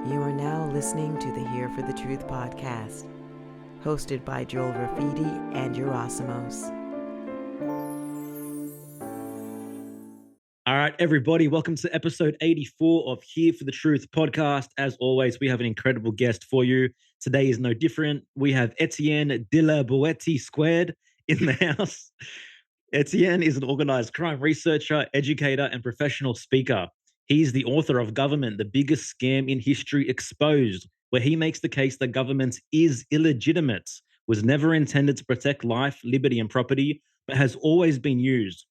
You are now listening to the Here for the Truth podcast, hosted by Joel Rafidi and Yerasimos. All right, everybody, welcome to episode 84 of Here for the Truth podcast. As always, we have an incredible guest for you. Today is no different. We have Etienne de la Boetie2 in the house. Etienne is an organized crime researcher, educator, and professional speaker. He's the author of Government, the Biggest Scam in History Exposed, where he makes the case that government is illegitimate, was never intended to protect life, liberty, and property, but has always been used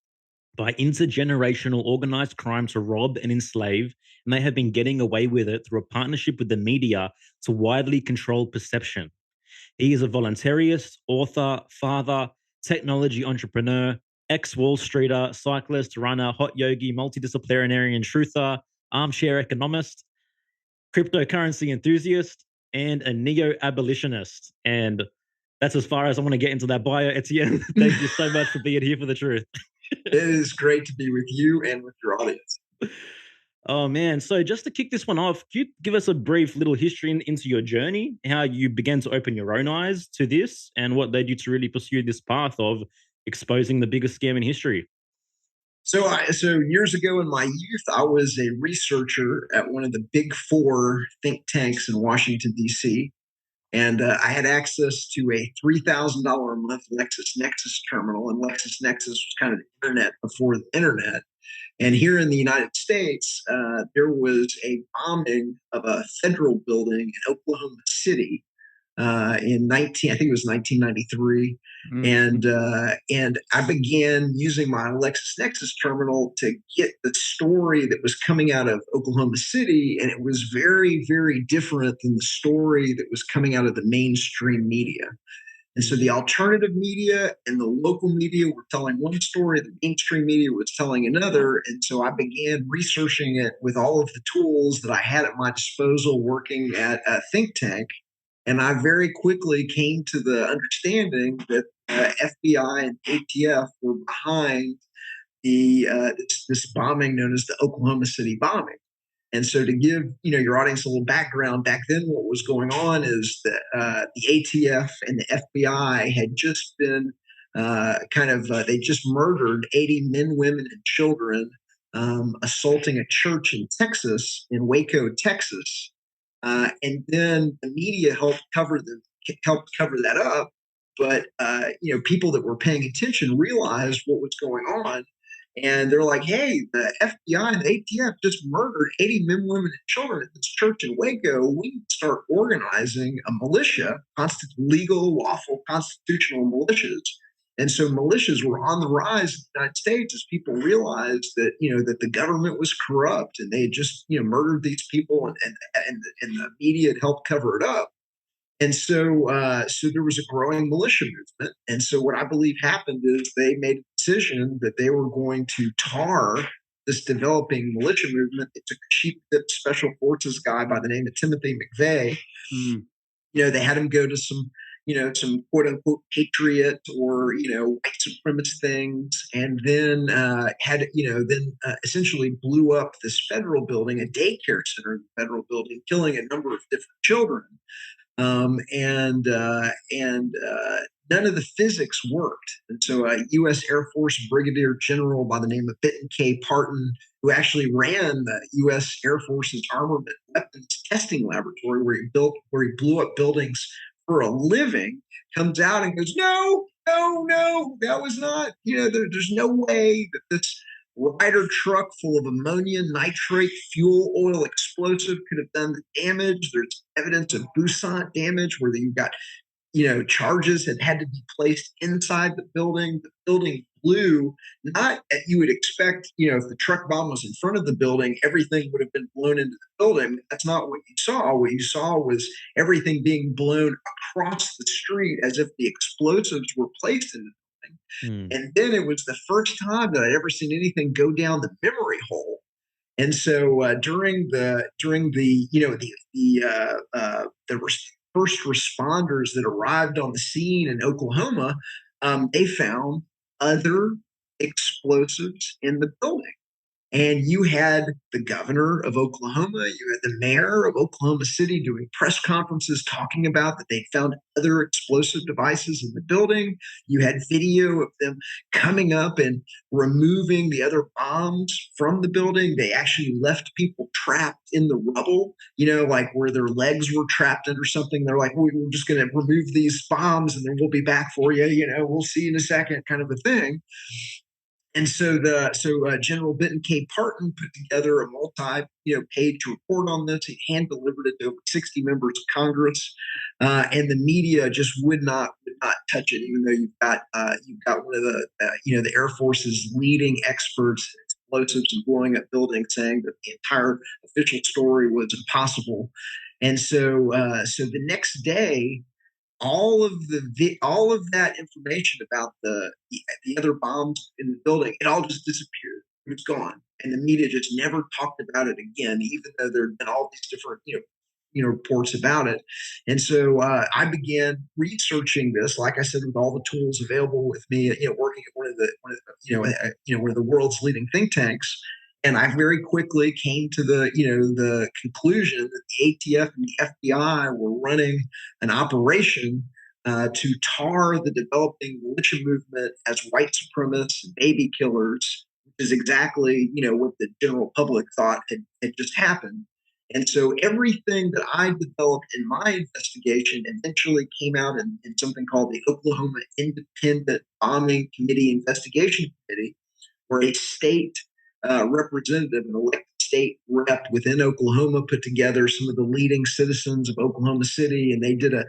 by intergenerational organized crime to rob and enslave, and they have been getting away with it through a partnership with the media to widely control perception. He is a voluntaryist, author, father, technology entrepreneur, ex-Wall Streeter, cyclist, runner, hot yogi, multi-disciplinarian truther, armchair economist, cryptocurrency enthusiast, and a neo-abolitionist. And that's as far as I want to get into that bio, Etienne. Thank you so much for being here for the truth. It is great to be with you and with your audience. Oh, man. So just to kick this one off, could you give us a brief little history into your journey, how you began to open your own eyes to this, and what led you to really pursue this path of exposing the biggest scam in history? So years ago in my youth, I was a researcher at one of the big four think tanks in Washington, D.C., and I had access to a $3,000 a month LexisNexis terminal, and LexisNexis was kind of the internet before the internet. And here in the United States, there was a bombing of a federal building in Oklahoma City in I think it was 1993, and I began using my LexisNexis terminal to get the story that was coming out of Oklahoma City, and it was very, very different than the story that was coming out of the mainstream media. And so the alternative media and the local media were telling one story, the mainstream media was telling another. And so I began researching it with all of the tools that I had at my disposal working at a think tank. And I very quickly came to the understanding that FBI and ATF were behind this bombing known as the Oklahoma City bombing. And so to give your audience a little background, back then what was going on is that the ATF and the FBI had just been they just murdered 80 men, women, and children, assaulting a church in Texas, in Waco, Texas. And then the media helped cover that up. But people that were paying attention realized what was going on, and they're like, "Hey, the FBI and the ATF just murdered 80 men, women, and children at this church in Waco. We need to start organizing a militia, legal, lawful, constitutional militias." And so militias were on the rise in the United States as people realized that that the government was corrupt and they had just murdered these people, and the media had helped cover it up. And so there was a growing militia movement. And so what I believe happened is they made a decision that they were going to tar this developing militia movement. They took a cheap special forces guy by the name of Timothy McVeigh. They had him go to some quote unquote patriot or white supremacist things, and then essentially blew up this federal building, a daycare center in the federal building, killing a number of different children. None of the physics worked. And so a U.S. Air Force Brigadier General by the name of Benton K. Parton, who actually ran the U.S. Air Force's armament weapons testing laboratory where he blew up buildings for a living, comes out and goes, no, that was not, there's no way that this Ryder truck full of ammonia nitrate fuel oil explosive could have done the damage. There's evidence of Busan damage where you've got, charges had to be placed inside the building. The building blew, not as you would expect, if the truck bomb was in front of the building, everything would have been blown into the building. That's not what you saw. What you saw was everything being blown across the street as if the explosives were placed in the building. And then it was the first time that I'd ever seen anything go down the memory hole. And so during the first responders that arrived on the scene in Oklahoma, they found other explosives in the building. And you had the governor of Oklahoma, you had the mayor of Oklahoma City doing press conferences talking about that they found other explosive devices in the building. You had video of them coming up and removing the other bombs from the building. They actually left people trapped in the rubble, like where their legs were trapped under something. They're like, we're just going to remove these bombs and then we'll be back for you. We'll see you in a second, kind of a thing. And so General Benton K. Parton put together a page report on this. He hand delivered it to over 60 members of Congress, and the media just would not touch it. Even though you've got one of the Air Force's leading experts in explosives and blowing up buildings saying that the entire official story was impossible. And so the next day, all of that information about the other bombs in the building, it all just disappeared. It was gone, and the media just never talked about it again, even though there had been all these different reports about it. And so I began researching this, like I said, with all the tools available with me, working at one of the world's leading think tanks. And I very quickly came to the conclusion that the ATF and the FBI were running an operation to tar the developing militia movement as white supremacists and baby killers, which is exactly what the general public thought had just happened. And so everything that I developed in my investigation eventually came out in something called the Oklahoma Independent Bombing Committee Investigation Committee, where a state representative, an elected state rep within Oklahoma, put together some of the leading citizens of Oklahoma City, and they did a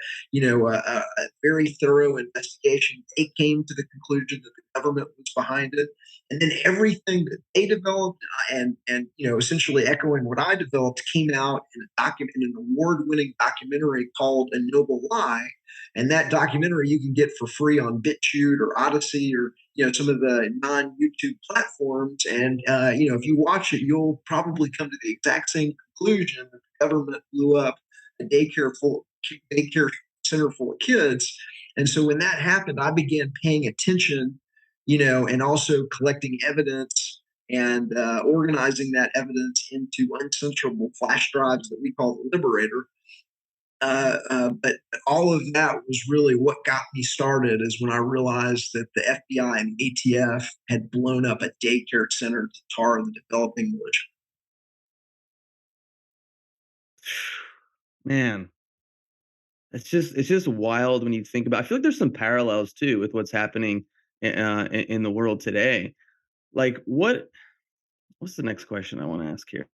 very thorough investigation. They came to the conclusion that the government was behind it, and then everything that they developed and essentially echoing what I developed came out in an award-winning documentary called A Noble Lie. And that documentary you can get for free on BitChute or Odyssey or some of the non-YouTube platforms. And if you watch it, you'll probably come to the exact same conclusion that the government blew up a daycare center full of kids. And so when that happened, I began paying attention, and also collecting evidence and organizing that evidence into uncensorable flash drives that we call the Liberator. But all of that was really what got me started, is when I realized that the FBI and ATF had blown up a daycare center to tar the developing militia. Man, it's just wild when you think about. I feel like there's some parallels too with what's happening in the world today. Like, what's the next question I want to ask here?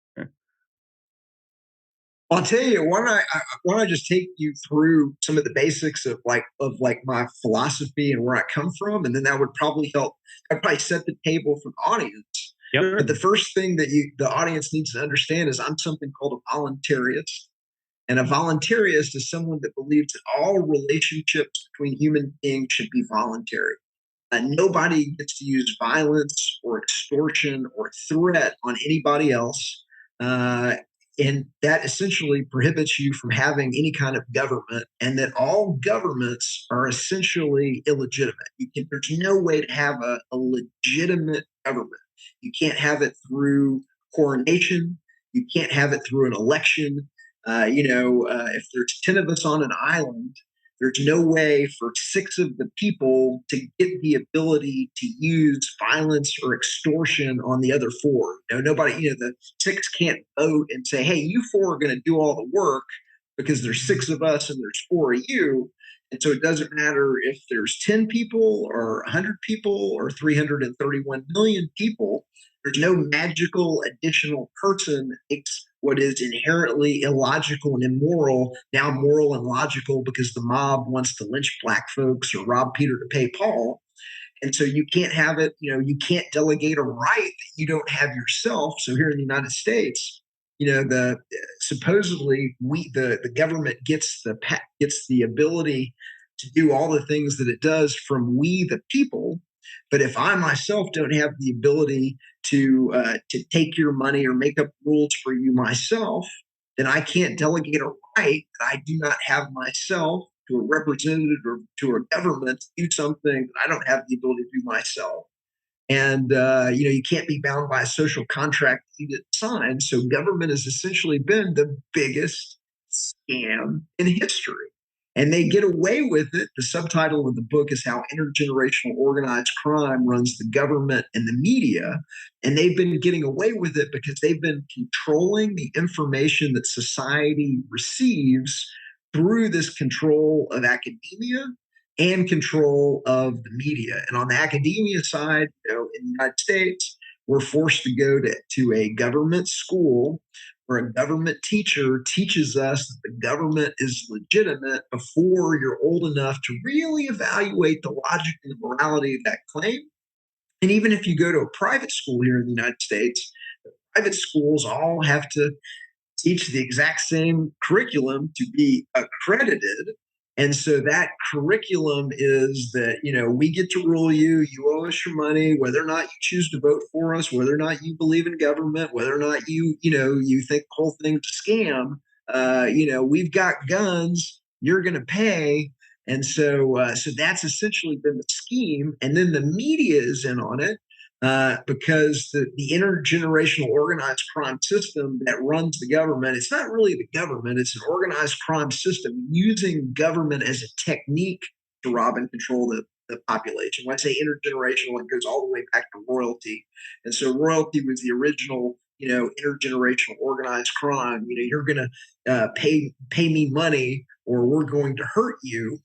I'll tell you, why don't I just take you through some of the basics of my philosophy and where I come from, and then that would probably help. I'd probably set the table for the audience. Yep. But the first thing that the audience needs to understand is I'm something called a voluntaryist. And a voluntaryist is someone that believes that all relationships between human beings should be voluntary. Nobody gets to use violence or extortion or threat on anybody else. And that essentially prohibits you from having any kind of government, and that all governments are essentially illegitimate. There's no way to have a legitimate government. You can't have it through coronation. You can't have it through an election. If there's 10 of us on an island, there's no way for 6 of the people to get the ability to use violence or extortion on the other 4. Nobody, the 6 can't vote and say, hey, you 4 are going to do all the work because there's 6 of us and there's 4 of you. And so it doesn't matter if there's 10 people or 100 people or 331 million people. There's no magical additional person that makes what is inherently illogical and immoral now moral and logical because the mob wants to lynch black folks or rob Peter to pay Paul. And so you can't have it, you can't delegate a right that you don't have yourself. So here in the United States, supposedly the government gets the ability to do all the things that it does from we the people. But if I myself don't have the ability to take your money or make up rules for you myself, then I can't delegate a right that I do not have myself to a representative or to a government to do something that I don't have the ability to do myself. And, you can't be bound by a social contract you didn't sign. So government has essentially been the biggest scam in history. And they get away with it. The subtitle of the book is How Intergenerational Organized Crime Runs the Government and the Media. And they've been getting away with it because they've been controlling the information that society receives through this control of academia and control of the media. And on the academia side, in the United States, we're forced to go to a government school where a government teacher teaches us that the government is legitimate before you're old enough to really evaluate the logic and the morality of that claim. And even if you go to a private school here in the United States, private schools all have to teach the exact same curriculum to be accredited. And so that curriculum is that, we get to rule you, you owe us your money, whether or not you choose to vote for us, whether or not you believe in government, whether or not you think the whole thing's a scam. We've got guns, you're going to pay. And so that's essentially been the scheme. And then the media is in on it. Because the intergenerational organized crime system that runs the government, it's not really the government, it's an organized crime system using government as a technique to rob and control the population. When I say intergenerational, it goes all the way back to royalty. And so royalty was the original, intergenerational organized crime. You're going to pay me money or we're going to hurt you.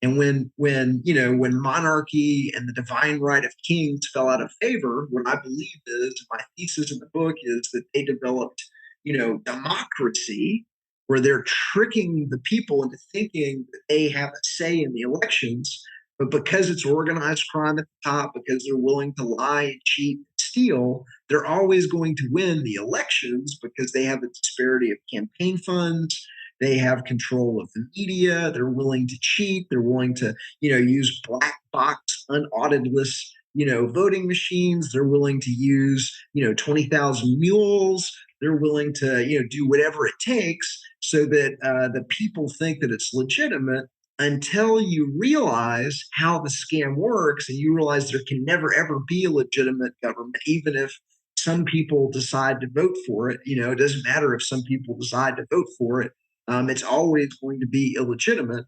And when monarchy and the divine right of kings fell out of favor, what I believe is, my thesis in the book is that they developed, democracy, where they're tricking the people into thinking that they have a say in the elections. But because it's organized crime at the top, because they're willing to lie and cheat and steal, they're always going to win the elections because they have a disparity of campaign funds. They have control of the media. They're willing to cheat. They're willing to, use black box, unaudited voting machines. They're willing to use, 20,000 mules. They're willing to, do whatever it takes so that the people think that it's legitimate, until you realize how the scam works and you realize there can never, ever be a legitimate government, even if some people decide to vote for it. It doesn't matter if some people decide to vote for it. It's always going to be illegitimate.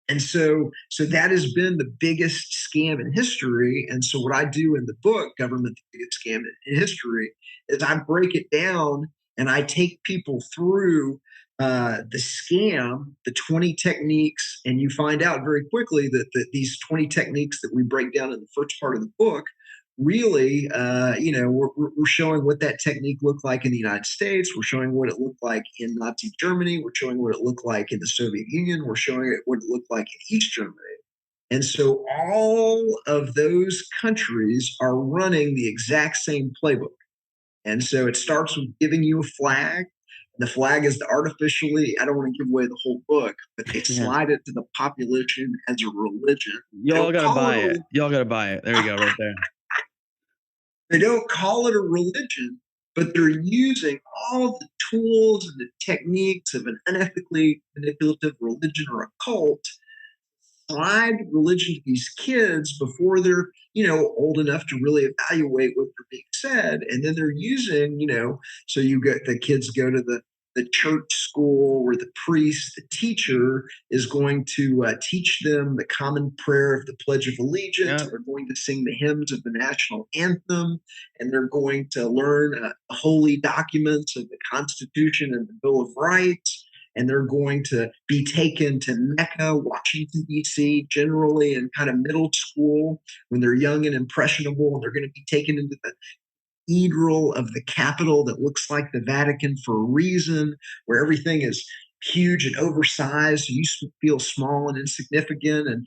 And so that has been the biggest scam in history. And so what I do in the book, Government, the Biggest Scam in History, is I break it down and I take people through the scam, the 20 techniques, and you find out very quickly that these 20 techniques that we break down in the first part of the book really, we're showing what that technique looked like in the United States. We're showing what it looked like in Nazi Germany. We're showing what it looked like in the Soviet Union. We're showing it what it looked like in East Germany. And so all of those countries are running the exact same playbook. And so it starts with giving you a flag. The flag is artificially, I don't want to give away the whole book, but they slide it to the population as a religion. Y'all got to buy it. Y'all got to buy it. There you go, right there. They don't call it a religion, but they're using all the tools and the techniques of an unethically manipulative religion or a cult, slide religion to these kids before they're, old enough to really evaluate what they're being said. And then they're using, so you get the kids go to the church school where the priest, the teacher, is going to teach them the common prayer of the Pledge of Allegiance. They're going to sing the hymns of the national anthem, and they're going to learn holy documents of the Constitution and the Bill of Rights. And they're going to be taken to Mecca, Washington, D.C., generally in kind of middle school when they're young and impressionable. And they're going to be taken into the cathedral of the Capitol that looks like the Vatican for a reason, where everything is huge and oversized, so you feel small and insignificant. And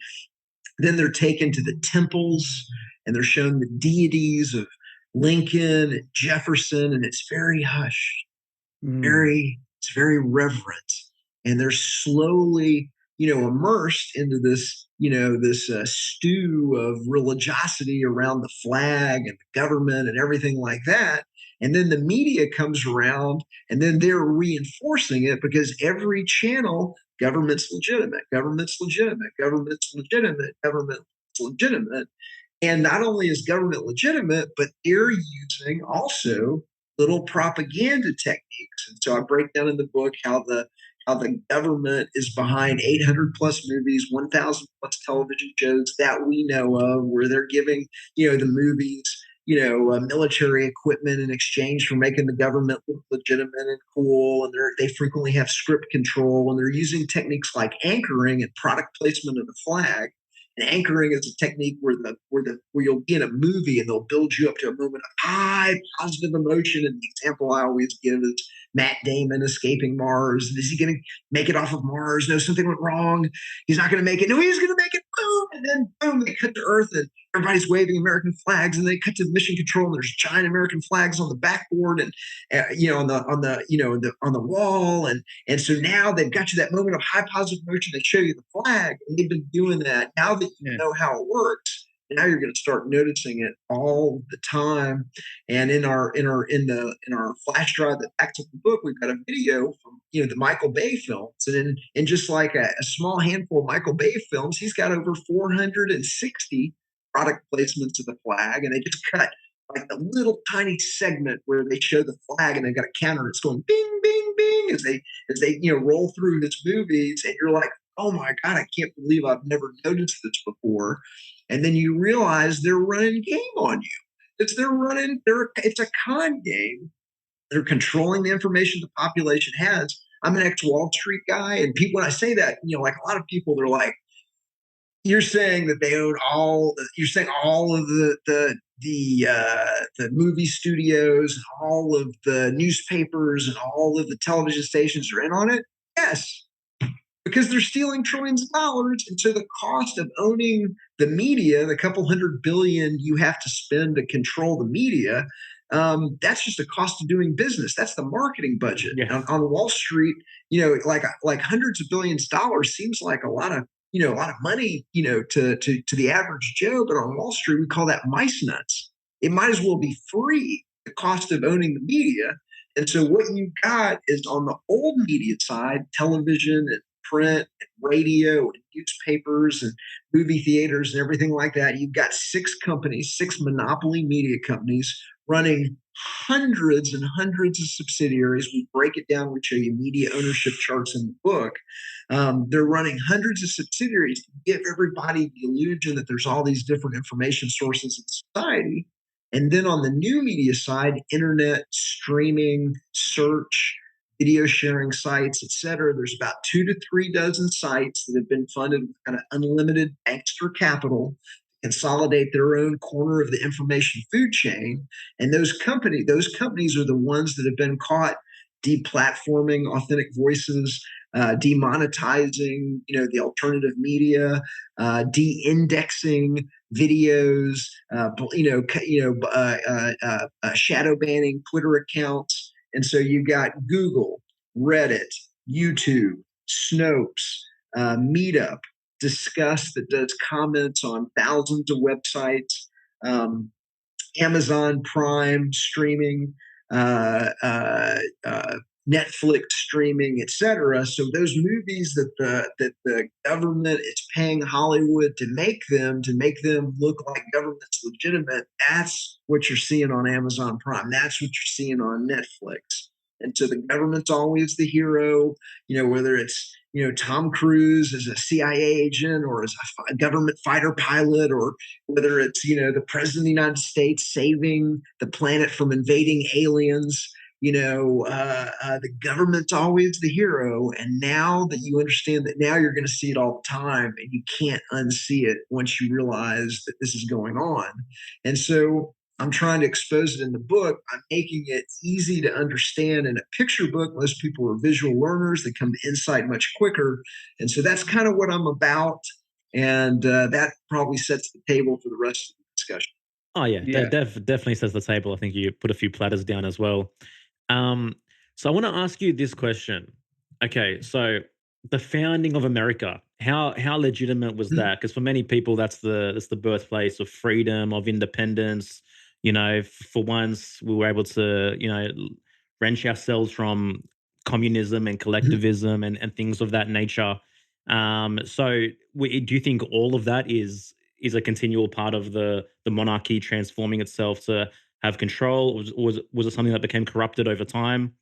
then they're taken to the temples and they're shown the deities of Lincoln and Jefferson, and it's very hushed, it's very reverent, and they're slowly, immersed into this, this stew of religiosity around the flag and the government and everything like that. And then the media comes around and then they're reinforcing it because every channel, government's legitimate, government's legitimate, government's legitimate, government's legitimate. And not only is government legitimate, but they're using also little propaganda techniques. And so I break down in the book how the government is behind 800 plus movies, 1,000 plus television shows that we know of, where they're giving, the movies, military equipment in exchange for making the government look legitimate and cool. And they frequently have script control, and they're using techniques like anchoring and product placement of the flag. And anchoring is a technique where you'll be in a movie and they'll build you up to a moment of high positive emotion. And the example I always give is Matt Damon escaping Mars. Is he going to make it off of Mars? No, something went wrong. He's not going to make it. No, he's going to make it. Boom! And then boom, they cut to Earth and everybody's waving American flags. And they cut to mission control and there's giant American flags on the backboard and on the wall. And so now they've got you that moment of high positive emotion. They show you the flag, and they've been doing that. Now that you know how it works, now you're going to start noticing it all the time. And in our flash drive that backs up the book, we've got a video from the Michael Bay films, and in just like a small handful of Michael Bay films, he's got over 460 product placements of the flag, and they just cut like a little tiny segment where they show the flag, and they've got a counter that's going bing, bing, bing as they roll through his movies, and you're like, oh my God, I can't believe I've never noticed this before. And then you realize they're running game on you. It's a con game. They're controlling the information the population has. I'm an ex-Wall Street guy, and people, when I say that, like a lot of people, they're like, you're saying that they own you're saying all of the movie studios, all of the newspapers, and all of the television stations are in on it? Yes, because they're stealing trillions of dollars. And so the cost of owning the media, the couple $100 billion you have to spend to control the media, that's just the cost of doing business. That's the marketing budget. Yeah. On Wall Street, like hundreds of billions of dollars seems like a lot of money, to the average Joe. But on Wall Street, we call that mice nuts. It might as well be free, the cost of owning the media. And so what you got is on the old media side, television and print and radio and newspapers and movie theaters and everything like that. You've got six monopoly media companies running hundreds and hundreds of subsidiaries. We break it down. We show you media ownership charts in the book. They're running hundreds of subsidiaries to give everybody the illusion that there's all these different information sources in society. And then on the new media side, internet, streaming, search, video sharing sites, et cetera, there's about 2 to 3 dozen sites that have been funded with kind of unlimited bankster capital, consolidate their own corner of the information food chain. And those companies are the ones that have been caught deplatforming authentic voices, demonetizing, the alternative media, de-indexing videos, shadow banning Twitter accounts. And so you got Google, Reddit, YouTube, Snopes, Meetup, Discuss that does comments on thousands of websites, Amazon Prime streaming, Netflix streaming, et cetera. So those movies that the government is paying Hollywood to make them look like government's legitimate, that's what you're seeing on Amazon Prime. That's what you're seeing on Netflix. And so the government's always the hero, whether it's, Tom Cruise as a CIA agent or as a government fighter pilot, or whether it's, the president of the United States saving the planet from invading aliens. The government's always the hero. And now that you understand that, now you're going to see it all the time, and you can't unsee it once you realize that this is going on. And so I'm trying to expose it in the book. I'm making it easy to understand in a picture book. Most people are visual learners. They come to insight much quicker. And so that's kind of what I'm about. And that probably sets the table for the rest of the discussion. Oh, yeah. Definitely sets the table. I think you put a few platters down as well. So I want to ask you this question. Okay, so the founding of America, how legitimate was that? Because for many people, that's the birthplace of freedom, of independence. For once, we were able to, wrench ourselves from communism and collectivism and things of that nature. So do you think all of that is is a continual part of the monarchy transforming itself to have control? Was it something that became corrupted over time?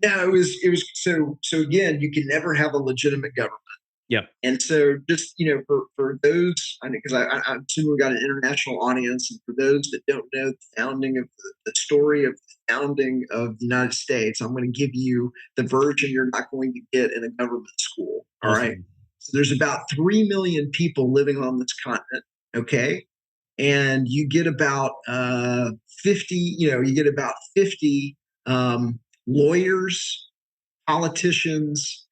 No, it was so again, you can never have a legitimate government. Yeah. And so just, for those, I mean, because I'm assuming we got an international audience, and for those that don't know the founding of the story of the founding of the United States, I'm going to give you the version you're not going to get in a government school. All right. Awesome. So there's about 3 million people living on this continent. Okay. And you get about 50, you get about 50 lawyers, politicians,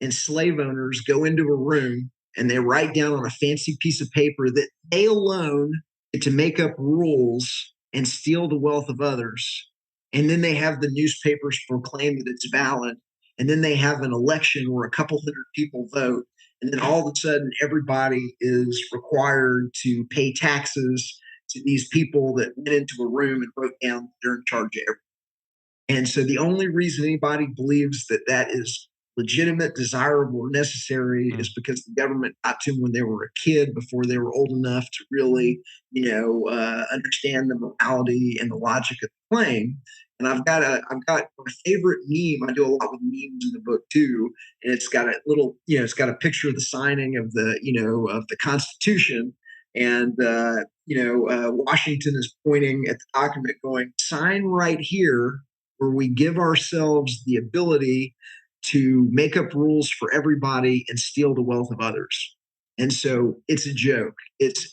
and slave owners go into a room and they write down on a fancy piece of paper that they alone get to make up rules and steal the wealth of others. And then they have the newspapers proclaim that it's valid. And then they have an election where a couple hundred people vote. And then all of a sudden, everybody is required to pay taxes to these people that went into a room and wrote down that they're in charge of everything. And so the only reason anybody believes that that is legitimate, desirable, or necessary is because the government got to them when they were a kid before they were old enough to really, understand the morality and the logic of the claim. And I've got my favorite meme. I do a lot with memes in the book too, and it's got a little, it's got a picture of the signing of the Constitution, and Washington is pointing at the document, going, "Sign right here, where we give ourselves the ability to make up rules for everybody and steal the wealth of others." And so it's a joke. It's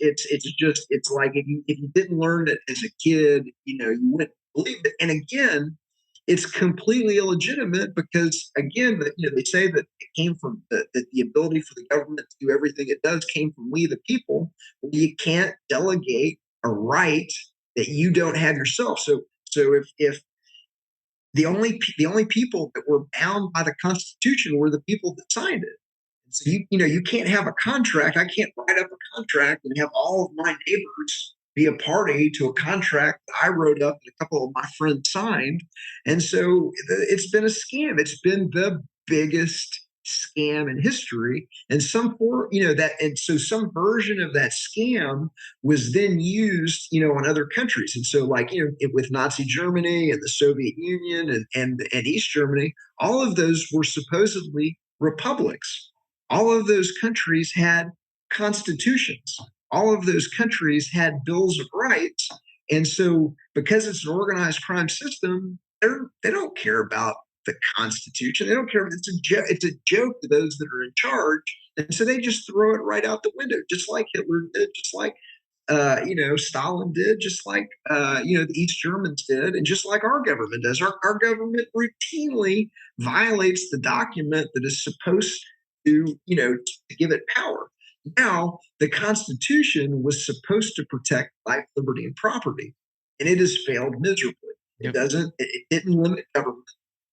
like if you didn't learn it as a kid, you wouldn't believe it. And again, it's completely illegitimate because again, they say that it came from the ability for the government to do everything it does came from we the people. Well, you can't delegate a right that you don't have yourself. So if the only people that were bound by the Constitution were the people that signed it. So you can't have a contract. I can't write up a contract and have all of my neighbors be a party to a contract that I wrote up and a couple of my friends signed. And so it's been a scam. It's been the biggest scam in history. And some some version of that scam was then used, on other countries. And so with Nazi Germany and the Soviet Union and East Germany, all of those were supposedly republics. All of those countries had constitutions. All of those countries had bills of rights. And so because it's an organized crime system, they don't care about the Constitution. They don't care. It's a joke to those that are in charge. And so they just throw it right out the window, just like Hitler did, just like Stalin did, just like the East Germans did, and just like our government does. Our government routinely violates the document that is supposed to give it power. Now, the Constitution was supposed to protect life, liberty, and property, and it has failed miserably. Yep. It didn't limit government,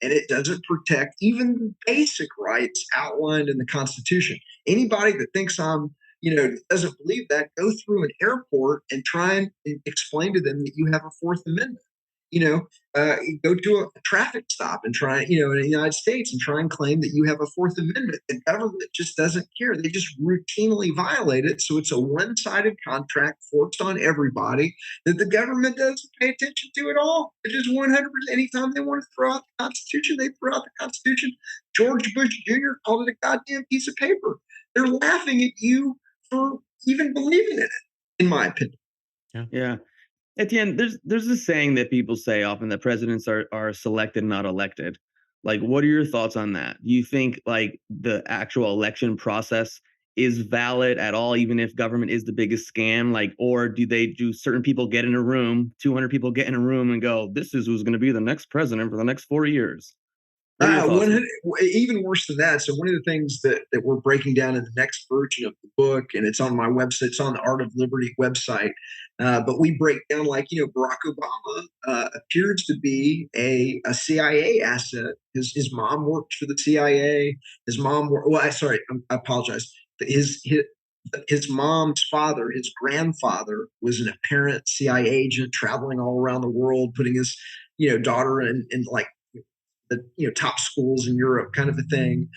and it doesn't protect even basic rights outlined in the Constitution. Anybody that thinks doesn't believe that, go through an airport and try and explain to them that you have a Fourth Amendment. Go to a traffic stop and try, in the United States and try and claim that you have a Fourth Amendment. The government just doesn't care. They just routinely violate it. So it's a one-sided contract forced on everybody that the government doesn't pay attention to at all. It's just 100%. Anytime they want to throw out the Constitution, they throw out the Constitution. George Bush Jr. called it a goddamn piece of paper. They're laughing at you for even believing in it, in my opinion. Yeah. Etienne, there's this saying that people say often that presidents are selected, not elected. Like, what are your thoughts on that? Do you think like the actual election process is valid at all, even if government is the biggest scam? Like, or do certain people get in a room, 200 people get in a room and go, this is who's going to be the next president for the next 4 years? Even worse than that. So one of the things that we're breaking down in the next version of the book, and it's on my website, it's on the Art of Liberty website, but we break down Barack Obama appears to be a CIA asset. His mom worked for the CIA. His mom, I apologize. His mom's father, his grandfather, was an apparent CIA agent traveling all around the world, putting his daughter in the top schools in Europe, kind of a thing.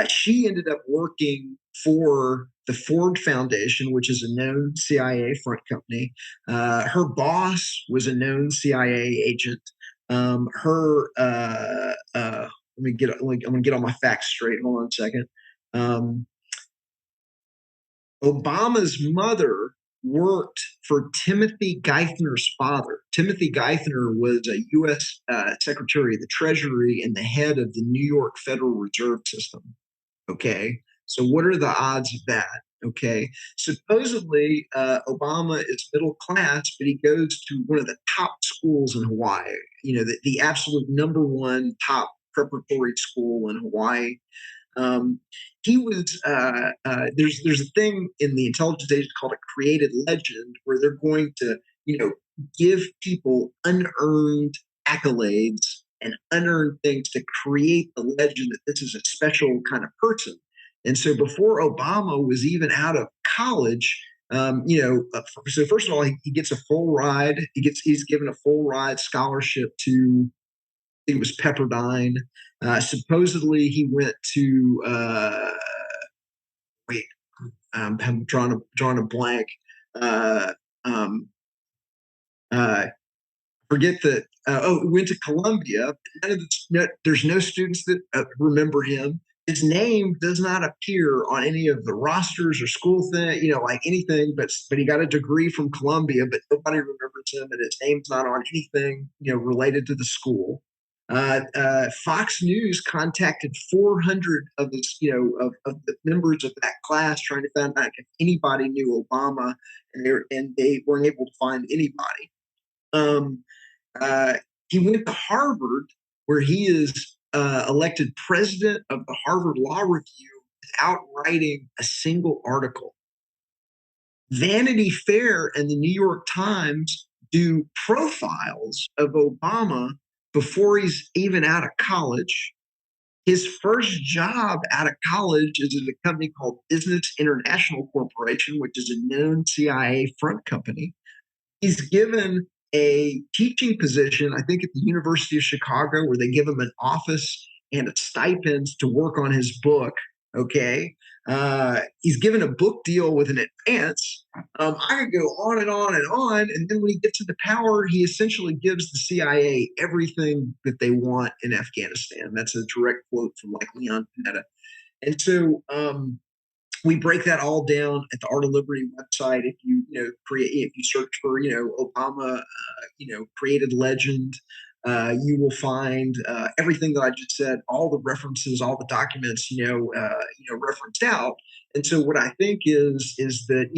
She ended up working for the Ford Foundation, which is a known CIA front company. Her boss was a known CIA agent. I'm going to get all my facts straight. Hold on a second. Obama's mother worked for Timothy Geithner's father. Timothy Geithner was a U.S. Secretary of the Treasury and the head of the New York Federal Reserve System. Okay, so what are the odds of that? Okay, supposedly Obama is middle class, but he goes to one of the top schools in Hawaii. You know, the absolute number one top preparatory school in Hawaii. He was there's a thing in the intelligence age called a created legend, where they're going to give people unearned accolades and unearned things to create the legend that this is a special kind of person. And so before Obama was even out of college, so first of all, he gets a full ride. He's given a full ride scholarship to, I think it was Pepperdine. Supposedly he went to I'm drawing a blank. Forget that. Went to Columbia. There's no students that remember him. His name does not appear on any of the rosters or school thing, like anything. But he got a degree from Columbia, but nobody remembers him, and his name's not on anything, related to the school. Fox News contacted 400 of the members of that class, trying to find out if anybody knew Obama, and they weren't able to find anybody. He went to Harvard, where he is elected president of the Harvard Law Review without writing a single article. Vanity Fair and the New York Times do profiles of Obama before he's even out of college. His first job out of college is at a company called Business International Corporation, which is a known CIA front company. He's given a teaching position, I think, at the University of Chicago, where they give him an office and a stipend to work on his book. Okay. He's given a book deal with an advance. I could go on and on and on. And then when he gets into power, he essentially gives the CIA everything that they want in Afghanistan. That's a direct quote from Leon Panetta. And so we break that all down at the Art of Liberty website. If you search for Obama, created legend, you will find everything that I just said, all the references, all the documents, referenced out. And so what I think is that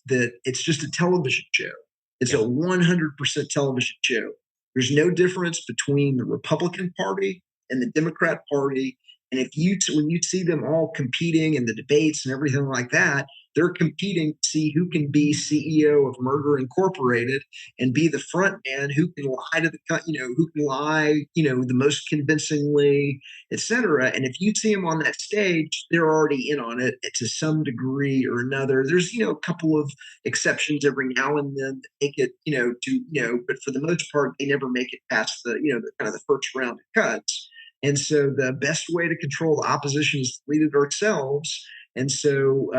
that it's just a television show. It's a 100% television show. There's no difference between the Republican Party and the Democrat Party. And when you see them all competing in the debates and everything like that, they're competing to see who can be CEO of Murder Incorporated and be the front man who can lie to the most convincingly, et cetera. And if you see them on that stage, they're already in on it to some degree or another. There's, a couple of exceptions every now and then that make it, but for the most part, they never make it past the kind of the first round of cuts. And so the best way to control the opposition is to lead it ourselves. And so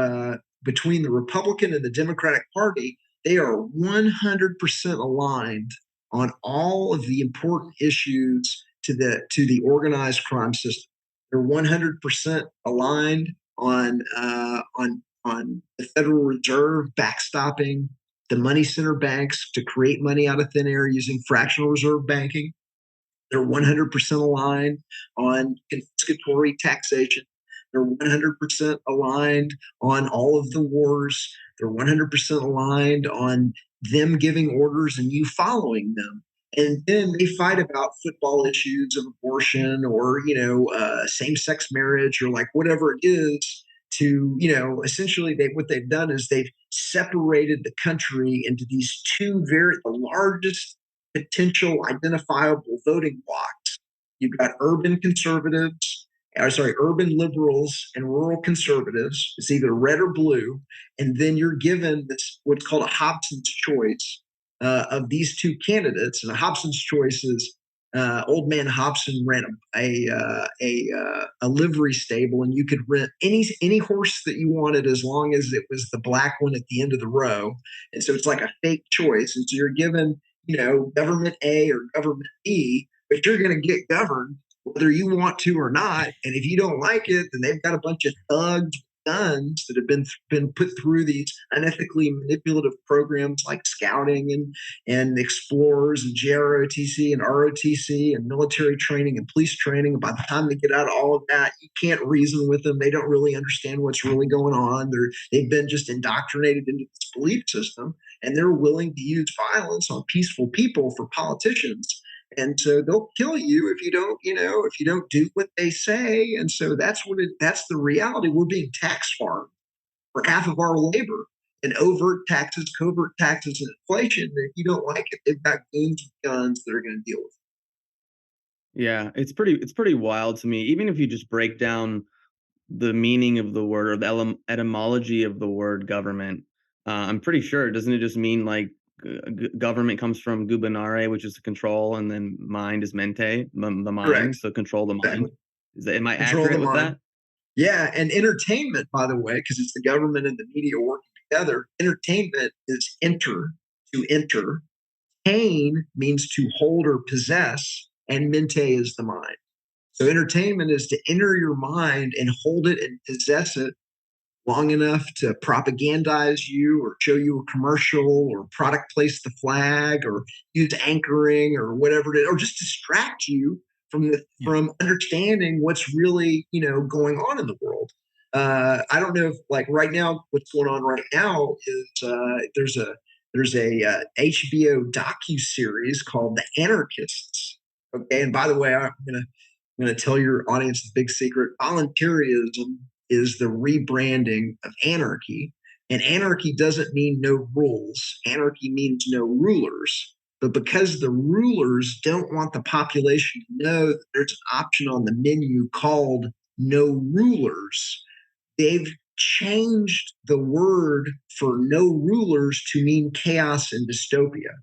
between the Republican and the Democratic Party, they are 100% aligned on all of the important issues to the organized crime system. They're 100% aligned on the Federal Reserve backstopping the money center banks to create money out of thin air using fractional reserve banking. They're 100% aligned on confiscatory taxation. They're 100% aligned on all of the wars. They're 100% aligned on them giving orders and you following them. And then they fight about football issues of abortion or, same-sex marriage or like whatever it is to, essentially what they've done is they've separated the country into these two the largest potential identifiable voting blocks. You've got urban liberals and rural conservatives. It's either red or blue. And then you're given this what's called a Hobson's choice of these two candidates. And a Hobson's choice is Old Man Hobson ran a livery stable, and you could rent any horse that you wanted as long as it was the black one at the end of the row. And so it's like a fake choice. And so you're given, government A or government B, but you're going to get governed whether you want to or not. And if you don't like it, then they've got a bunch of thugs guns that have been put through these unethically manipulative programs like scouting and explorers and JROTC and ROTC and military training and police training. And by the time they get out of all of that, you can't reason with them. They don't really understand what's really going on. They've been just indoctrinated into this belief system, and they're willing to use violence on peaceful people for politicians. And so they'll kill you if you don't do what they say. And so that's the reality. We're being tax farmed for half of our labor and overt taxes, covert taxes, and inflation. And if you don't like it, they've got goons with guns that are going to deal with it. Yeah, it's pretty wild to me. Even if you just break down the meaning of the word or the etymology of the word government, I'm pretty sure, doesn't it just mean like government comes from gubernare, which is to control, and then mind is mente, the mind. Correct. So control the mind. Exactly. Am I Control accurate the with mind. that? Yeah, and entertainment, by the way, because it's the government and the media working together. Entertainment is to enter. Tain means to hold or possess, and mente is the mind. So entertainment is to enter your mind and hold it and possess it long enough to propagandize you or show you a commercial or product place the flag or use anchoring or whatever it is, or just distract you from understanding what's really going on in the world. I don't know if like right now what's going on right now is there's a HBO docu-series called The Anarchists. Okay, and by the way, I'm gonna tell your audience the big secret. Voluntaryism is the rebranding of anarchy. And anarchy doesn't mean no rules. Anarchy means no rulers. But because the rulers don't want the population to know that there's an option on the menu called no rulers, they've changed the word for no rulers to mean chaos and dystopia.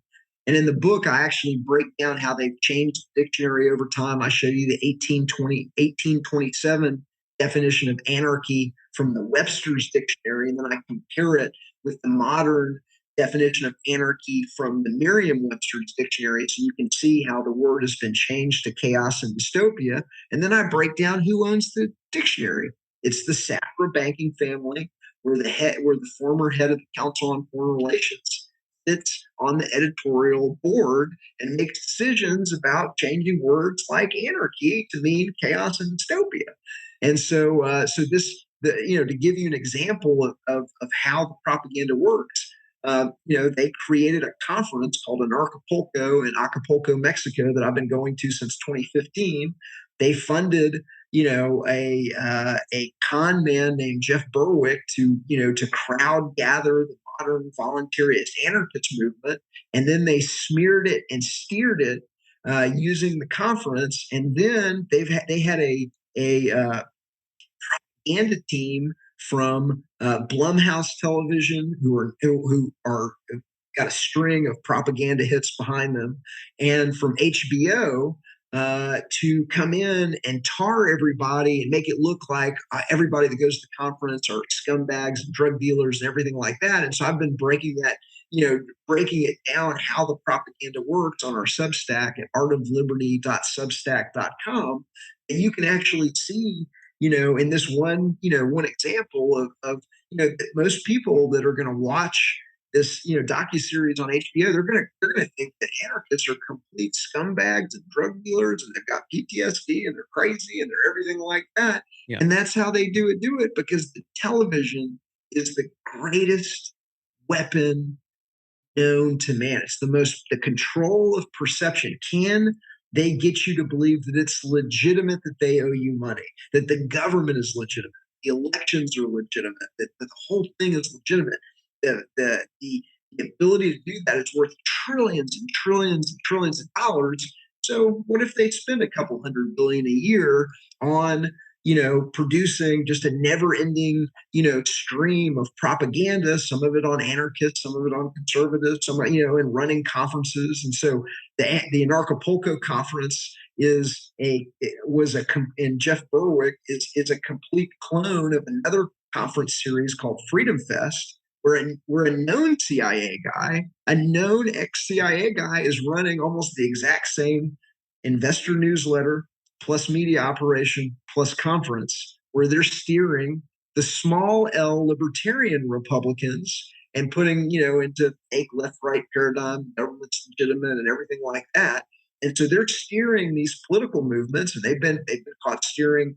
And in the book, I actually break down how they've changed the dictionary over time. I show you the 1827 definition of anarchy from the Webster's dictionary, and then I compare it with the modern definition of anarchy from the Merriam-Webster's dictionary, so you can see how the word has been changed to chaos and dystopia. And then I break down who owns the dictionary. It's the Safra banking family, where the former head of the Council on Foreign Relations sits on the editorial board and makes decisions about changing words like anarchy to mean chaos and dystopia. And so, to give you an example of how the propaganda works, they created a conference called an Acapulco in Acapulco, Mexico, that I've been going to since 2015. They funded, a con man named Jeff Berwick to crowd gather the modern voluntarist anarchist movement, and then they smeared it and steered it using the conference, and then they had a propaganda team from Blumhouse Television who are got a string of propaganda hits behind them, and from HBO to come in and tar everybody and make it look like everybody that goes to the conference are scumbags and drug dealers and everything like that. And so I've been breaking it down how the propaganda works on our Substack at artofliberty.substack.com. And you can actually see, in this one example of that most people that are going to watch this docuseries on HBO, they're gonna think that anarchists are complete scumbags and drug dealers, and they've got PTSD and they're crazy and they're everything like that. Yeah. And that's how they do it because the television is the greatest weapon known to man. It's the control of perception. Can they get you to believe that it's legitimate that they owe you money, that the government is legitimate, the elections are legitimate, that the whole thing is legitimate? The ability to do that is worth trillions and trillions and trillions of dollars. So what if they spend a couple $100 billion a year on producing just a never-ending, stream of propaganda, some of it on anarchists, some of it on conservatives, some, and running conferences. And so the Anarchapulco conference and Jeff Berwick is a complete clone of another conference series called Freedom Fest, where a known CIA guy, a known ex-CIA guy, is running almost the exact same investor newsletter plus media operation plus conference, where they're steering the small L libertarian Republicans and putting, into fake left-right paradigm, government's legitimate and everything like that. And so they're steering these political movements, and they've been caught steering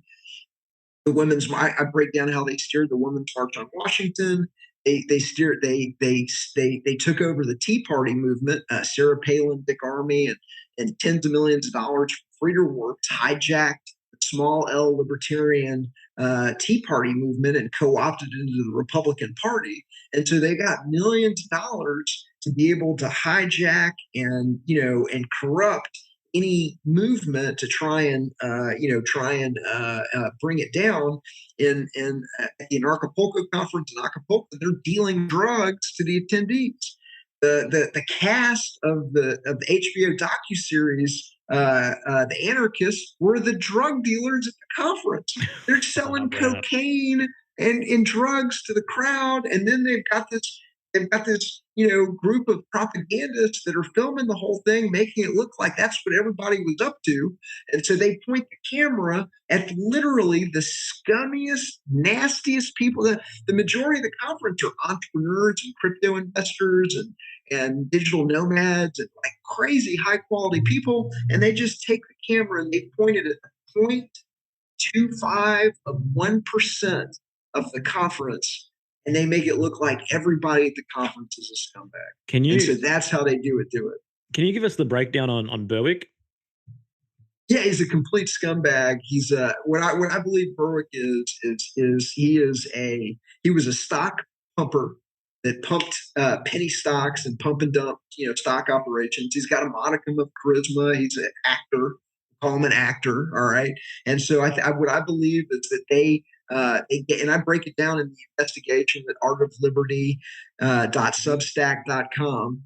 the women's. I break down how they steered the Women's March on Washington. They took over the Tea Party movement. Sarah Palin, Dick Armey, and tens of millions of dollars from Freedom Works hijacked the small L libertarian Tea Party movement and co-opted it into the Republican Party. And so they got millions of dollars to be able to hijack and corrupt any movement to try and bring it down. In the Anarchapulco conference in Acapulco, they're dealing drugs to the attendees. The cast of the HBO docuseries, the anarchists, were the drug dealers at the conference. They're selling cocaine and drugs to the crowd, and then they've got this group of propagandists that are filming the whole thing, making it look like that's what everybody was up to. And so they point the camera at literally the scummiest, nastiest people. The majority of the conference are entrepreneurs and crypto investors and digital nomads and like crazy high quality people. And they just take the camera and they point it at 0.25 of 1% of the conference, and they make it look like everybody at the conference is a scumbag. And so that's how they do it. Can you give us the breakdown on Berwick? Yeah, he's a complete scumbag. He's what I believe Berwick is he was a stock pumper that pumped penny stocks and pump and dump stock operations. He's got a modicum of charisma. He's an actor. Call him an actor, all right. And so what I believe is that they and I break it down in the investigation at artofliberty.substack.com,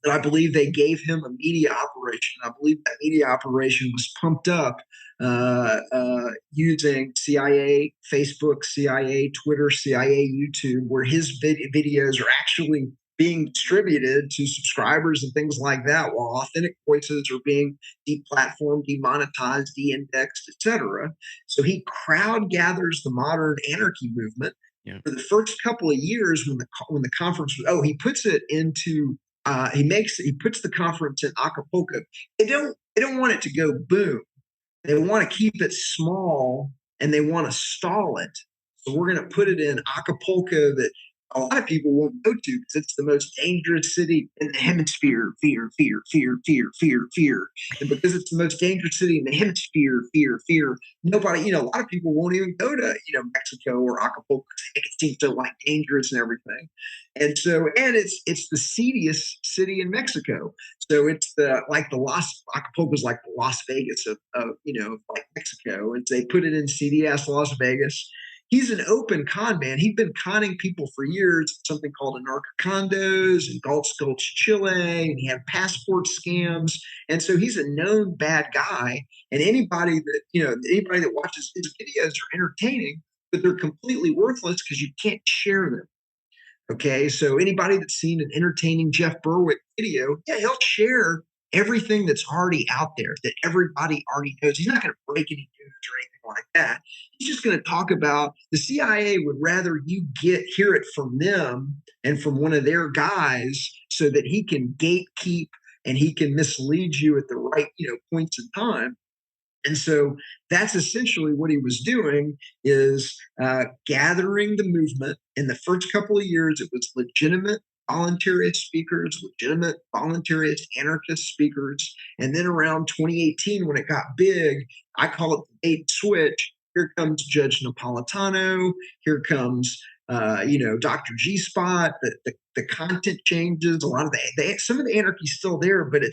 that I believe they gave him a media operation. I believe that media operation was pumped up using CIA, Facebook, CIA, Twitter, CIA, YouTube, where his videos are actually being distributed to subscribers and things like that, while authentic voices are being deplatformed, demonetized, de-indexed, etc. So he crowd gathers the modern anarchy movement. Yeah. For the first couple of years, when the conference was, he puts it into he puts the conference in Acapulco. They don't want it to go boom. They want to keep it small and they want to stall it. So we're going to put it in Acapulco, that a lot of people won't go to because it's the most dangerous city in the hemisphere. Fear. And because it's the most dangerous city in the hemisphere, fear. Nobody, a lot of people won't even go to, Mexico or Acapulco. It seems so dangerous and everything. And so, and it's the seediest city in Mexico. So it's Acapulco is like the Las Vegas of Mexico. And they put it in seedy ass Las Vegas. He's an open con man. He'd been conning people for years, something called anarcha-condos and Gulch, Chile, and he had passport scams. And so he's a known bad guy. And anybody that watches his videos are entertaining, but they're completely worthless because you can't share them. Okay, so anybody that's seen an entertaining Jeff Berwick video, he'll share everything that's already out there that everybody already knows. He's not going to break any news or anything like that. He's just going to talk about the CIA would rather you hear it from them and from one of their guys so that he can gatekeep and he can mislead you at the right points in time. And so that's essentially what he was doing, is gathering the movement. In the first couple of years, it was legitimate voluntarist speakers, legitimate voluntarist anarchist speakers. And then around 2018, when it got big, I call it the bait and switch. Here comes Judge Napolitano. Here comes Dr. G-Spot. The content changes. A lot of some of the anarchy is still there, but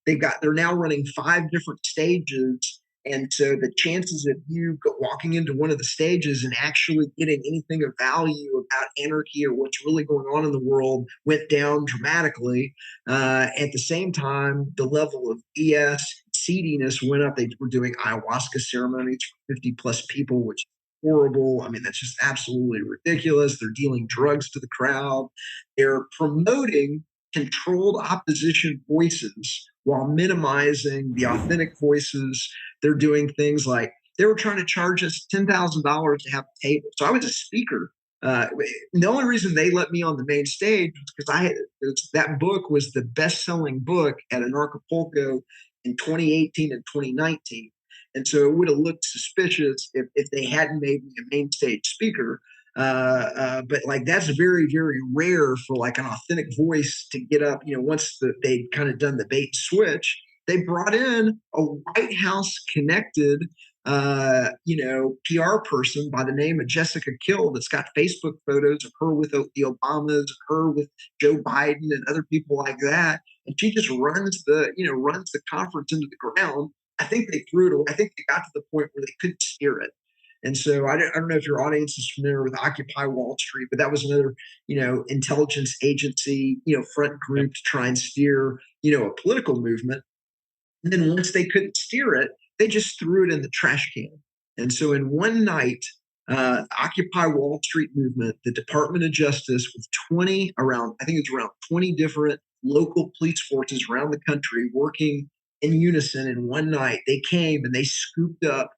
they're now running 5 different stages. And so the chances of you walking into one of the stages and actually getting anything of value about anarchy or what's really going on in the world went down dramatically. At the same time, the level of BS, seediness went up. They were doing ayahuasca ceremonies for 50 plus people, which is horrible. I mean, that's just absolutely ridiculous. They're dealing drugs to the crowd. They're promoting controlled opposition voices while minimizing the authentic voices. They're doing things like they were trying to charge us $10,000 to have a table. So I was a speaker. The only reason they let me on the main stage was because that book was the best-selling book at Anarchapulco in 2018 and 2019. And so it would have looked suspicious if they hadn't made me a main stage speaker. But like that's very, very rare for like an authentic voice to get up. Once they'd kind of done the bait and switch, they brought in a White House connected, PR person by the name of Jessica Kill that's got Facebook photos of her with the Obamas, her with Joe Biden and other people like that. And she just runs the conference into the ground. I think they threw it away. I think they got to the point where they couldn't steer it. And so I don't know if your audience is familiar with Occupy Wall Street, but that was another, intelligence agency, front group to try and steer, a political movement. And then once they couldn't steer it, they just threw it in the trash can. And so in one night, Occupy Wall Street movement, the Department of Justice with around 20 different local police forces around the country working in unison in one night, they came and they scooped up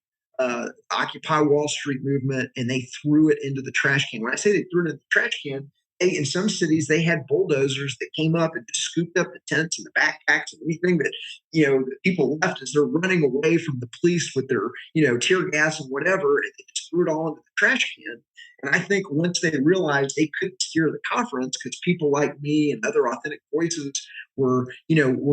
Occupy Wall Street movement and they threw it into the trash can. When I say they threw it in the trash can, in some cities they had bulldozers that came up and just scooped up the tents and the backpacks and anything that the people left as they're running away from the police with their tear gas and whatever, and they just threw it all into the trash can. And I think once they realized they couldn't steer the conference because people like me and other authentic voices were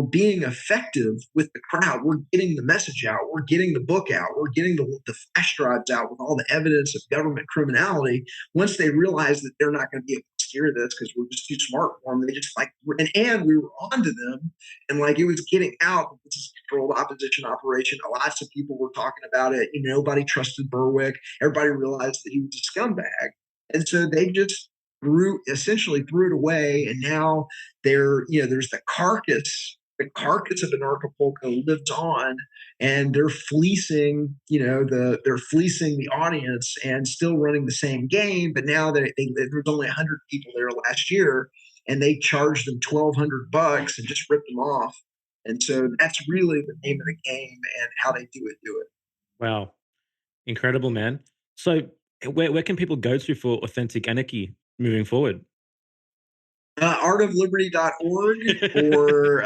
being effective with the crowd. We're getting the message out. We're getting the book out. We're getting the flash drives out with all the evidence of government criminality. Once they realized that they're not going to be able to steer this because we're just too smart for them, they just and we were onto them, and like it was getting out that this is a controlled opposition operation. Lots of people were talking about it. Nobody trusted Berwick. Everybody realized that he was a scumbag, and so they just essentially threw it away. And now there's the carcass of Anarchapulco lives on, and they're fleecing they're fleecing the audience and still running the same game. But now there's only 100 people there last year, and they charged them $1,200 and just ripped them off. And so that's really the name of the game, and how they do it. Wow. Incredible, man. So where can people go to for authentic anarchy moving forward? Artofliberty.org or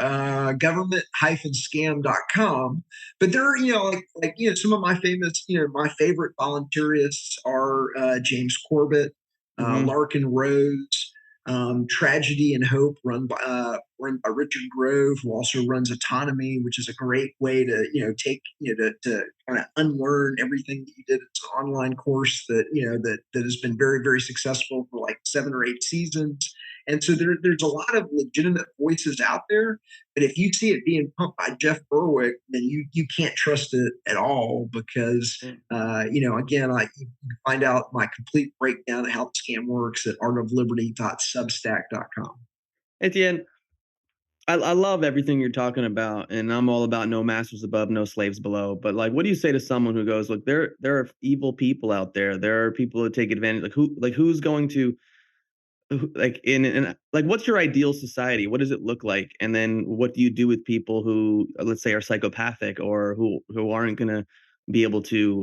government-scam.com. But there are, some of my favorite voluntarists are James Corbett, Larkin Rhodes, Tragedy and Hope, run by Richard Grove, who also runs Autonomy, which is a great way to to kind of unlearn everything that you did. It's an online course that that has been very, very successful for like 7 or 8 seasons. And so there's a lot of legitimate voices out there, but if you see it being pumped by Jeff Berwick, then you can't trust it at all because again, you can find out my complete breakdown of how the scam works at artofliberty.substack.com. Etienne, I love everything you're talking about, and I'm all about no masters above, no slaves below. But like, what do you say to someone who goes, look, there are evil people out there. There are people who take advantage. Who's going to what's your ideal society? What does it look like? And then what do you do with people who, let's say, are psychopathic or who aren't going to be able to,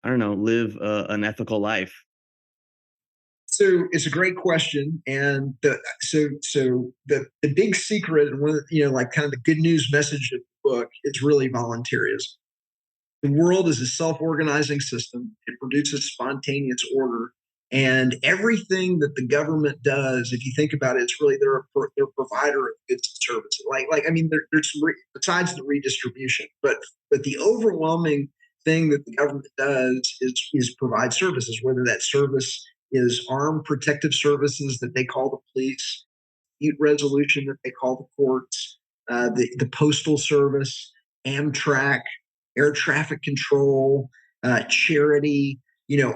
live an ethical life? So it's a great question, and the big secret, and one of kind of the good news message of the book is really voluntarism. The world is a self-organizing system. It produces spontaneous order. And everything that the government does, if you think about it, it's really they're a provider of goods and services. There's besides the redistribution, but the overwhelming thing that the government does is provide services, whether that service is armed protective services that they call the police, dispute resolution that they call the courts, the postal service, Amtrak, air traffic control, charity,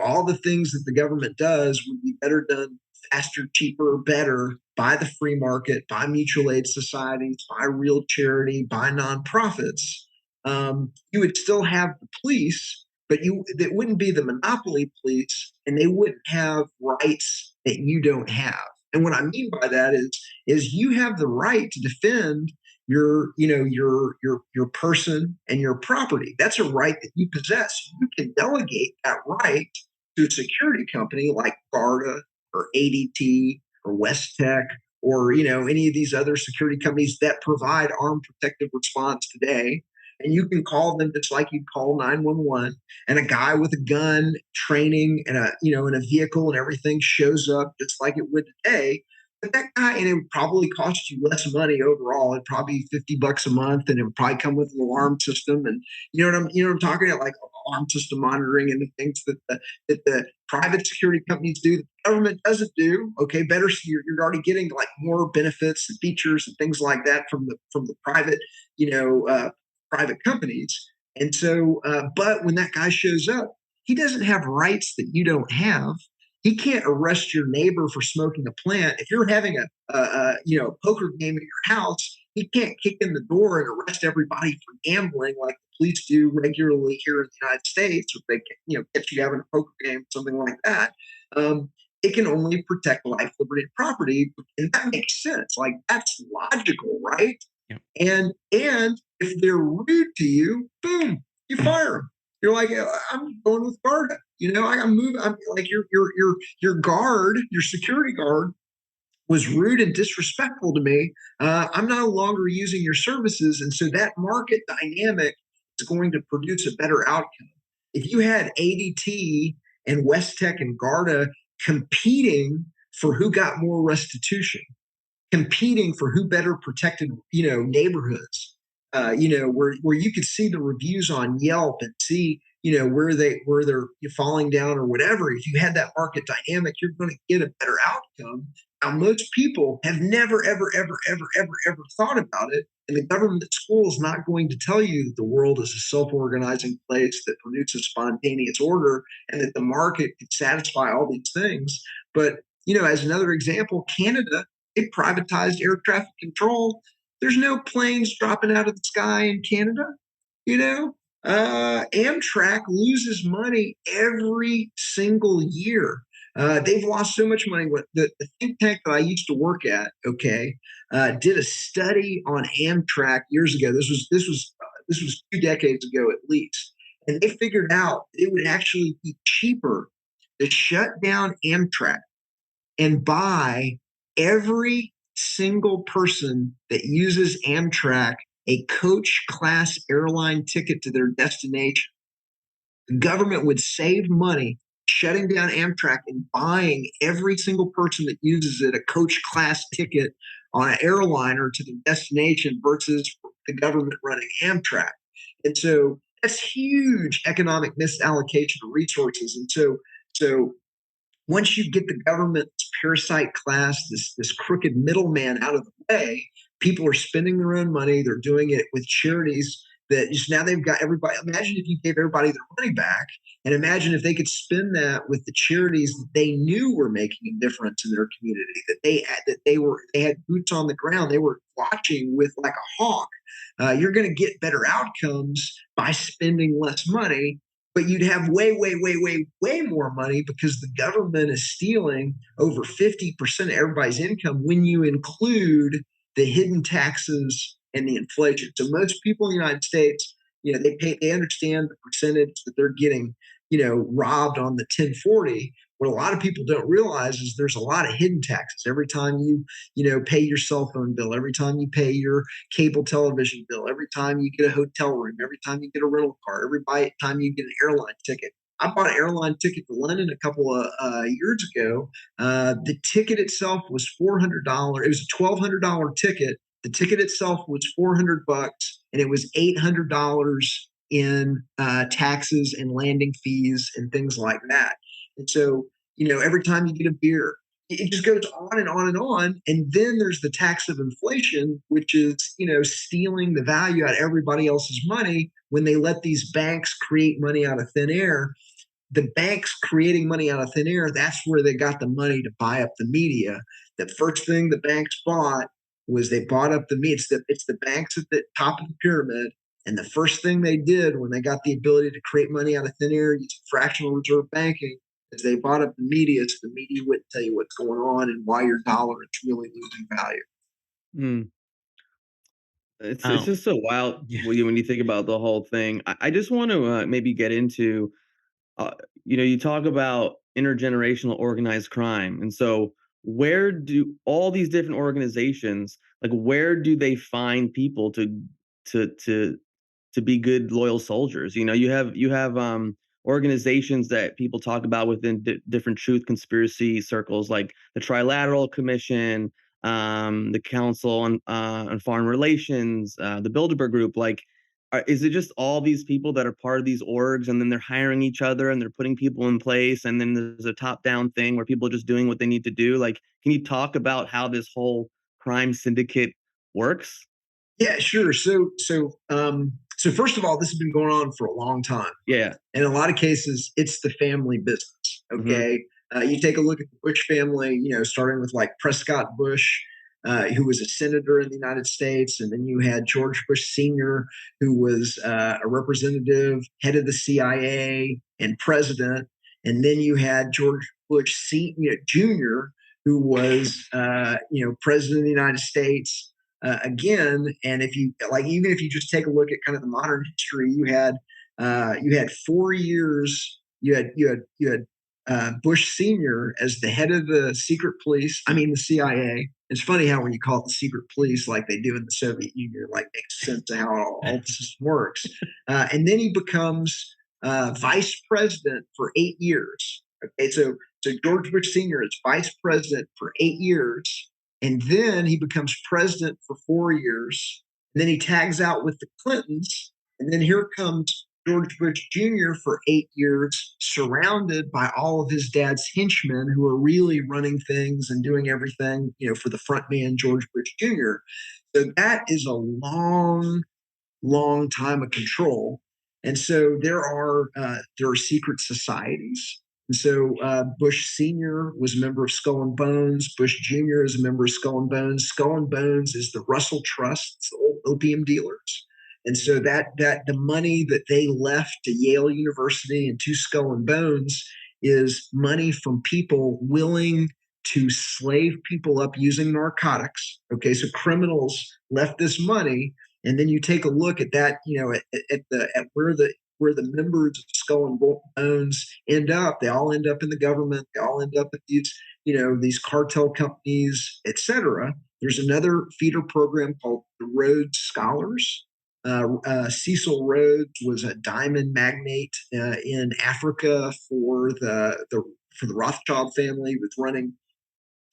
all the things that the government does would be better done faster, cheaper, better by the free market, by mutual aid societies, by real charity, by nonprofits. You would still have the police, but it wouldn't be the monopoly police, and they wouldn't have rights that you don't have. And what I mean by that is you have the right to defend your person and your property. That's a right that you possess. You can delegate that right to a security company like Garda or ADT or West Tech or any of these other security companies that provide armed protective response today. And you can call them just like you'd call 911, and a guy with a gun, training, and in a vehicle and everything shows up just like it would today. But that guy, and it would probably cost you less money overall. It'd probably be $50 a month, and it would probably come with an alarm system. And you know what I'm talking about, like alarm system monitoring and the things that the private security companies do that the government doesn't do. Okay, better. So you're already getting like more benefits and features and things like that from the private, private companies. And so, but when that guy shows up, he doesn't have rights that you don't have. He can't arrest your neighbor for smoking a plant. If you're having a poker game at your house, he can't kick in the door and arrest everybody for gambling like the police do regularly here in the United States, or they catch you having a poker game, something like that. It can only protect life, liberty, and property, and that makes sense. Like that's logical, right? Yeah. And if they're rude to you, boom, you fire them. You're like, I'm going with Garda. I'm moving. I'm like your guard, your security guard, was rude and disrespectful to me. I'm no longer using your services, and so that market dynamic is going to produce a better outcome. If you had ADT and West Tech and Garda competing for who got more restitution, competing for who better protected, neighborhoods, where you could see the reviews on Yelp and see, where they're falling down or whatever. If you had that market dynamic, you're going to get a better outcome. Now, most people have never, ever, ever, ever, ever, ever thought about it. And the government school is not going to tell you that the world is a self-organizing place that produces spontaneous order and that the market can satisfy all these things. But, as another example, Canada, they privatized air traffic control. There's no planes dropping out of the sky in Canada. Amtrak loses money every single year. They've lost so much money. The think tank that I used to work at, did a study on Amtrak years ago. This was 2 decades ago at least, and they figured out it would actually be cheaper to shut down Amtrak and buy every single person that uses Amtrak a coach class airline ticket to their destination. The government would save money shutting down Amtrak and buying every single person that uses it a coach class ticket on an airliner to the destination versus the government running Amtrak. And so that's huge economic misallocation of resources. And so once you get the government's parasite class, this crooked middleman out of the way, people are spending their own money. They're doing it with charities that just now they've got everybody. Imagine if you gave everybody their money back, and imagine if they could spend that with the charities that they knew were making a difference in their community, that they had boots on the ground. They were watching with like a hawk. You're going to get better outcomes by spending less money. But you'd have way, way, way, way, way more money because the government is stealing over 50% of everybody's income when you include the hidden taxes and the inflation. So most people in the United States, they understand the percentage that they're getting, robbed on the 1040. What a lot of people don't realize is there's a lot of hidden taxes. Every time you pay your cell phone bill, every time you pay your cable television bill, every time you get a hotel room, every time you get a rental car, every time you get an airline ticket. I bought an airline ticket to London a couple of years ago. The ticket itself was $400. It was a $1,200 ticket. The ticket itself was $400, and it was $800 in taxes and landing fees and things like that. And so, every time you get a beer, it just goes on and on and on. And then there's the tax of inflation, which is, stealing the value out of everybody else's money when they let these banks create money out of thin air, the banks creating money out of thin air, that's where they got the money to buy up the media. The first thing the banks bought was they bought up the media. It's the banks at the top of the pyramid. And the first thing they did when they got the ability to create money out of thin air using fractional reserve banking is they bought up the media, so the media wouldn't tell you what's going on and why your dollar is really losing value. Mm. It's Oh, just so wild yeah. when you think about the whole thing. I just want to maybe get into, you talk about intergenerational organized crime, and so where do all these different organizations, like, where do they find people to to to be good loyal soldiers? You have organizations that people talk about within different truth conspiracy circles, like the Trilateral Commission, the Council on Foreign Relations, the Bilderberg Group. Like, is it just all these people that are part of these orgs, and then they're hiring each other and they're putting people in place, and then there's a top down thing where people are just doing what they need to do? Like, can you talk about how this whole crime syndicate works? Yeah, sure. So first of all, this has been going on for a long time. Yeah. In a lot of cases, it's the family business. Hmm. Okay, you take a look at the Bush family. Starting with like Prescott Bush, who was a senator in the United States, and then you had George Bush Sr., who was a representative, head of the CIA, and president, and then you had George Bush Jr., who was president of the United States. Again, and if you like, even if you just take a look at kind of the modern history, you had 4 years. You had Bush Senior as the head of the secret police. I mean, the CIA. It's funny how when you call it the secret police, like they do in the Soviet Union, like makes sense of how all the system works. And then he becomes vice president for 8 years. Okay, so George Bush Senior is vice president for 8 years, and then he becomes president for 4 years. And then he tags out with the Clintons. And then here comes George Bush Jr. for 8 years, surrounded by all of his dad's henchmen who are really running things and doing everything, for the front man, George Bush Jr. So that is a long, long time of control. And so there are secret societies. And so Bush Sr. was a member of Skull and Bones. Bush Jr. is a member of Skull and Bones. Skull and Bones is the Russell Trust, it's the old opium dealers. And so that the money that they left to Yale University and to Skull and Bones is money from people willing to slave people up using narcotics. Okay, so criminals left this money, and then you take a look at that, at where the members of Skull and Bones end up. They all end up in the government. They all end up at these cartel companies, etc. There's another feeder program called the Rhodes Scholars. Cecil Rhodes was a diamond magnate in Africa for the Rothschild family. He was running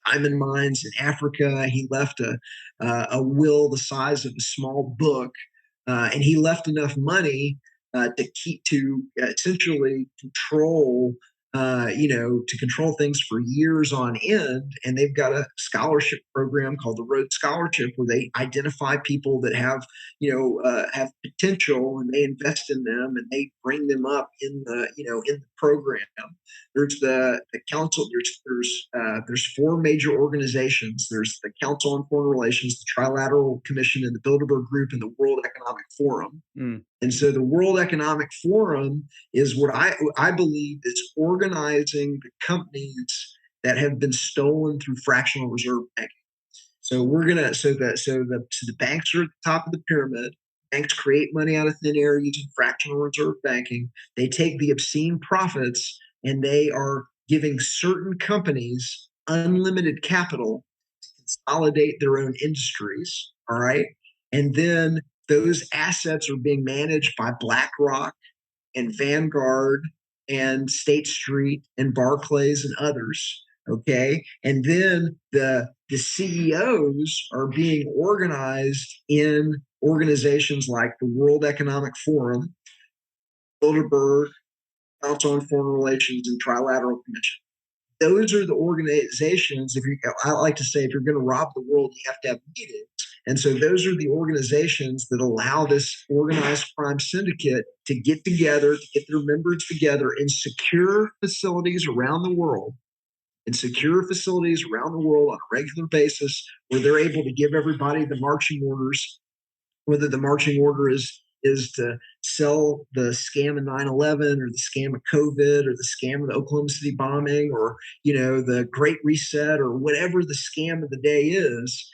diamond mines in Africa. He left a will the size of a small book, and he left enough money to essentially control things for years on end. And they've got a scholarship program called the Rhodes Scholarship, where they identify people that have potential, and they invest in them, and they bring them up in the program. There's the council. There's four major organizations. There's the Council on Foreign Relations, the Trilateral Commission, and the Bilderberg Group, and the World Economic Forum. Mm. And so the World Economic Forum is what I believe is organizing the companies that have been stolen through fractional reserve banking. So the banks are at the top of the pyramid. Banks create money out of thin air using fractional reserve banking. They take the obscene profits, and they are giving certain companies unlimited capital to consolidate their own industries. All right. And then those assets are being managed by BlackRock and Vanguard and State Street and Barclays and others. Okay. And then the CEOs are being organized in organizations like the World Economic Forum, Bilderberg, Council on Foreign Relations, and Trilateral Commission. Those are the organizations. I like to say, if you're going to rob the world, you have to have meetings. And so those are the organizations that allow this organized crime syndicate to get together, to get their members together in secure facilities around the world, on a regular basis, where they're able to give everybody the marching orders, whether the marching order is to sell the scam of 9/11 or the scam of COVID or the scam of the Oklahoma City bombing or, the Great Reset or whatever the scam of the day is.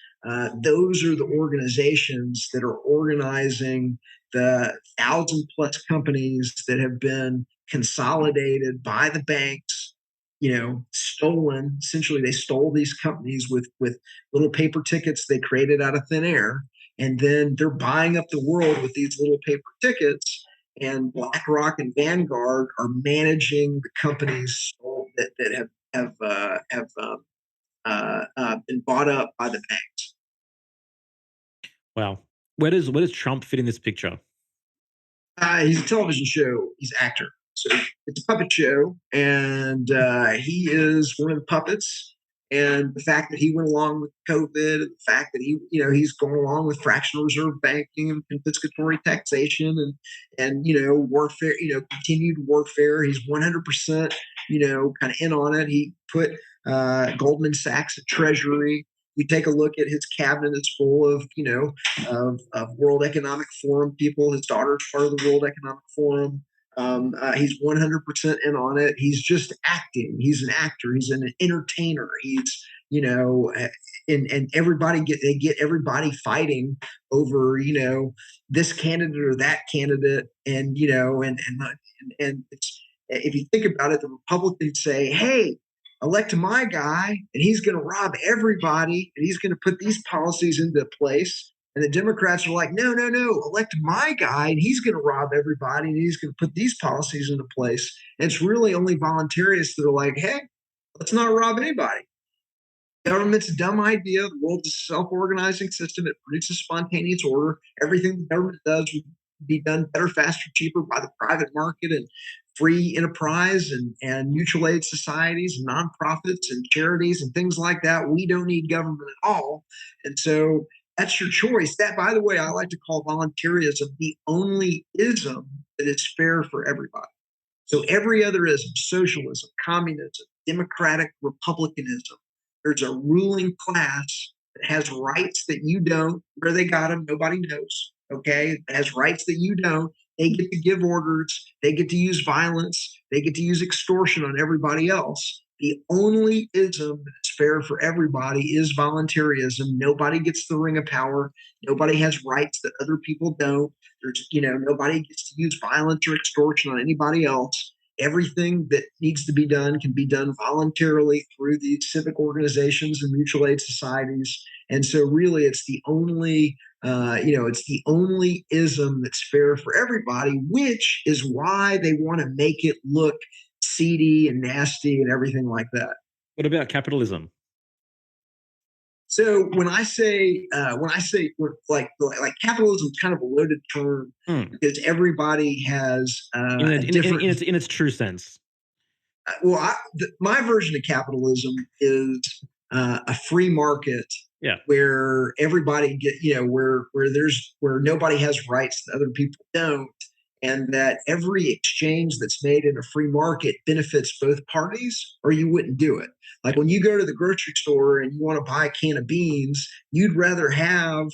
Those are the organizations that are organizing the 1,000+ companies that have been consolidated by the banks, stolen. Essentially, they stole these companies with little paper tickets they created out of thin air. And then they're buying up the world with these little paper tickets. And BlackRock and Vanguard are managing the companies that have been bought up by the banks. Wow. Where does Trump fit in this picture? He's a television show. He's an actor. So it's a puppet show, and he is one of the puppets. And the fact that he went along with COVID, and the fact that he's going along with fractional reserve banking and confiscatory taxation and warfare, continued warfare. He's 100%, kind of in on it. He put Goldman Sachs at Treasury. You take a look at his cabinet; it's full of of World Economic Forum people. His daughter's part of the World Economic Forum. He's 100% in on it. He's just acting. He's an actor. He's an entertainer. He's, and everybody they get everybody fighting over, this candidate or that candidate. And, and it's, if you think about it, the Republicans say, hey, elect my guy and he's going to rob everybody and he's going to put these policies into place. And the Democrats are like, no, elect my guy and he's going to rob everybody and he's going to put these policies into place. And it's really only voluntarists that are like, hey, let's not rob anybody. Government's a dumb idea. The world's a self-organizing system. It produces spontaneous order. Everything the government does would be done better, faster, cheaper by the private market and free enterprise and mutual aid societies and nonprofits and charities and things like that. We don't need government at all. And so that's your choice. That, by the way, I like to call voluntarism the only ism that is fair for everybody. So every other ism, socialism, communism, democratic republicanism, there's a ruling class that has rights that you don't. Where they got them, nobody knows. Okay, it has rights that you don't. They get to give orders. They get to use violence. They get to use extortion on everybody else. The only ism that's fair for everybody is voluntarism. Nobody gets the ring of power. Nobody has rights that other people don't. There's, nobody gets to use violence or extortion on anybody else. Everything that needs to be done can be done voluntarily through these civic organizations and mutual aid societies. And so really it's the only ism that's fair for everybody, which is why they want to make it look seedy and nasty and everything like that. What about capitalism? So when I say like capitalism is kind of a loaded term because everybody has in its true sense. My version of capitalism is a free market. Yeah. Where everybody where nobody has rights that other people don't, and that every exchange that's made in a free market benefits both parties, or you wouldn't do it. Like when you go to the grocery store and you want to buy a can of beans, you'd rather have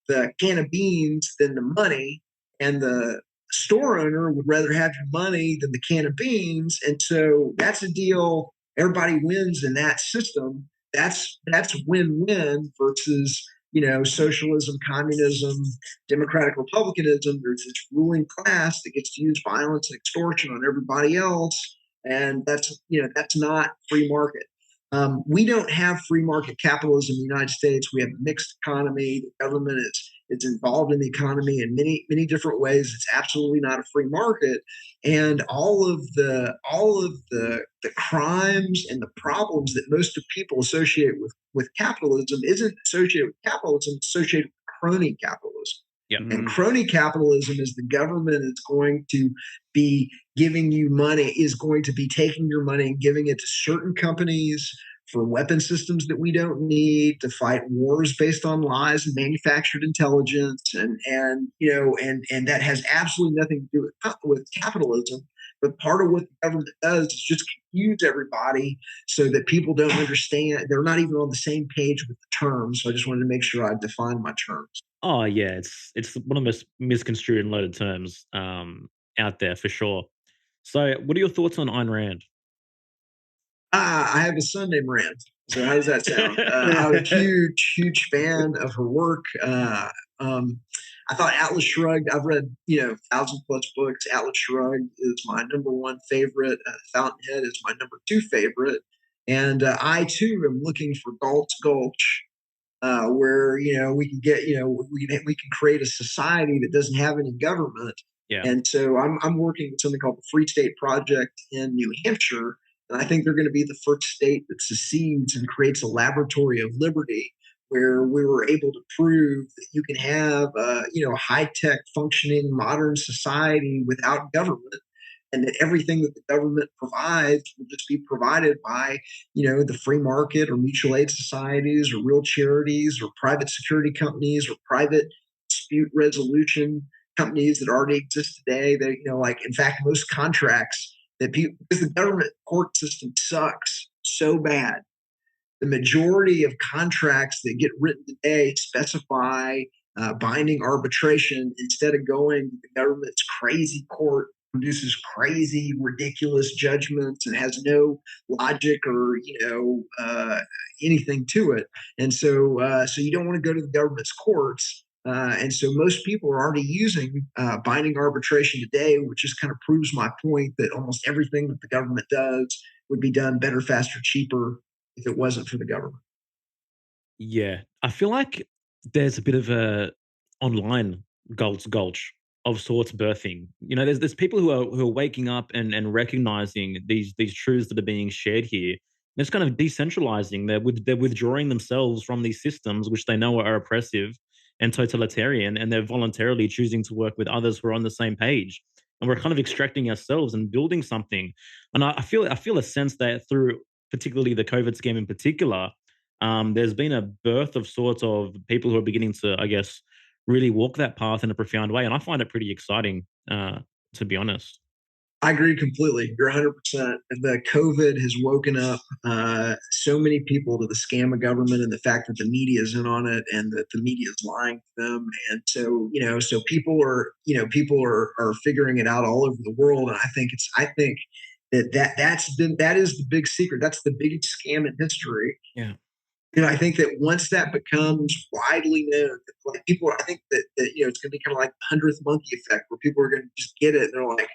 the can of beans than the money, and the store owner would rather have your money than the can of beans. And so that's a deal. Everybody wins in that system. That's win-win versus, socialism, communism, democratic republicanism. There's this ruling class that gets to use violence and extortion on everybody else. And that's not free market. We don't have free market capitalism in the United States. We have a mixed economy. The government is involved in the economy in many, many different ways. It's absolutely not a free market. And all of the crimes and the problems that most of people associate with capitalism isn't associated with capitalism, it's associated with crony capitalism. Yeah. And crony capitalism is the government is going to be giving you money, is going to be taking your money and giving it to certain companies for weapon systems that we don't need, to fight wars based on lies and manufactured intelligence, and that has absolutely nothing to do with capitalism. But part of what the government does is just confuse everybody so that people don't understand. They're not even on the same page with the terms. So I just wanted to make sure I defined my terms. Oh yeah, it's one of the most misconstrued and loaded terms out there for sure. So, what are your thoughts on Ayn Rand? I have a son named Rand. So how does that sound? I'm a huge, huge fan of her work. Um, I thought Atlas Shrugged. I've read 1,000+ books. Atlas Shrugged is my number one favorite. Fountainhead is my number two favorite. And I too am looking for Galt's Gulch, where we can get we can create a society that doesn't have any government. Yeah. And so I'm working with something called the Free State Project in New Hampshire, and I think they're going to be the first state that secedes and creates a laboratory of liberty, where we were able to prove that you can have a high tech functioning modern society without government, and that everything that the government provides will just be provided by the free market or mutual aid societies or real charities or private security companies or private dispute resolution companies that already exist today. That like, in fact, most contracts that people, because the government court system sucks so bad, the majority of contracts that get written today specify binding arbitration instead of going to the government's crazy court, produces crazy, ridiculous judgments and has no logic or anything to it. And so you don't want to go to the government's courts. And so most people are already using binding arbitration today, which just kind of proves my point that almost everything that the government does would be done better, faster, cheaper if it wasn't for the government. Yeah, I feel like there's a bit of a online gulch of sorts birthing. There's people who are waking up and recognizing these truths that are being shared here. It's kind of decentralizing. They're withdrawing themselves from these systems which they know are oppressive and totalitarian, and they're voluntarily choosing to work with others who are on the same page. And we're kind of extracting ourselves and building something. And I feel a sense that through particularly the COVID scam in particular, there's been a birth of sorts of people who are beginning to, I guess, really walk that path in a profound way, and I find it pretty exciting, to be honest. I agree completely. You're 100%. The COVID has woken up so many people to the scam of government and the fact that the media is in on it and that the media is lying to them. And so people are figuring it out all over the world. And I think that is the big secret. That's the biggest scam in history. Yeah. I think that once that becomes widely known, like people, I think that it's going to be kind of like the 100th monkey effect, where people are going to just get it. And they're like,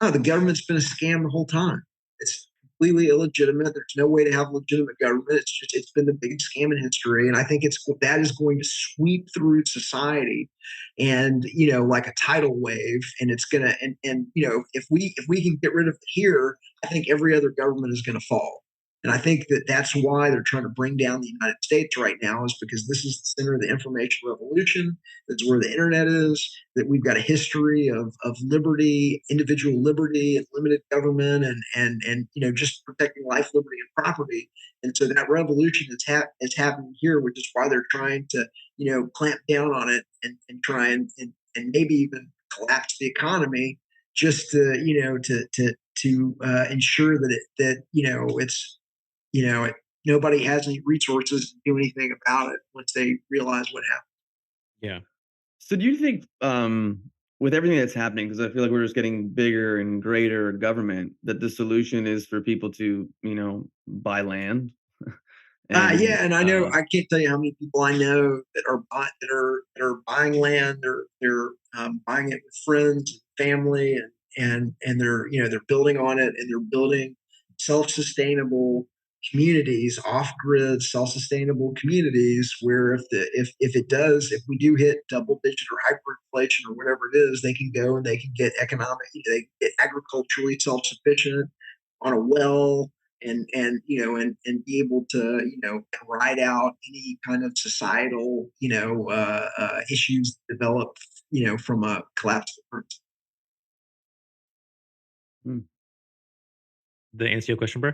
oh, the government's been a scam the whole time. It's completely illegitimate. There's no way to have legitimate government. It's been the biggest scam in history. And I think that is going to sweep through society, and like a tidal wave. And it's gonna and if we can get rid of it here, I think every other government is going to fall. And I think that that's why they're trying to bring down the United States right now, is because this is the center of the information revolution. That's where the internet is, that we've got a history of liberty, individual liberty, and limited government, and just protecting life, liberty, and property. And so that revolution is happening here, which is why they're trying to clamp down on it and try and maybe even collapse the economy, just to ensure that it's nobody has any resources to do anything about it once they realize what happened. Yeah. So do you think, with everything that's happening, because I feel like we're just getting bigger and greater government, that the solution is for people to, buy land? And Yeah, and I know I can't tell you how many people I know that are buying land. They're buying it with friends and family, and they're building on it, and they're building self-sustainable communities, off-grid, self-sustainable communities, where if we do hit double-digit or hyperinflation or whatever it is, they can go and they can get they can get agriculturally self-sufficient on a well, and be able to ride out any kind of societal issues that develop from a collapse of currency. The answer your question, bro?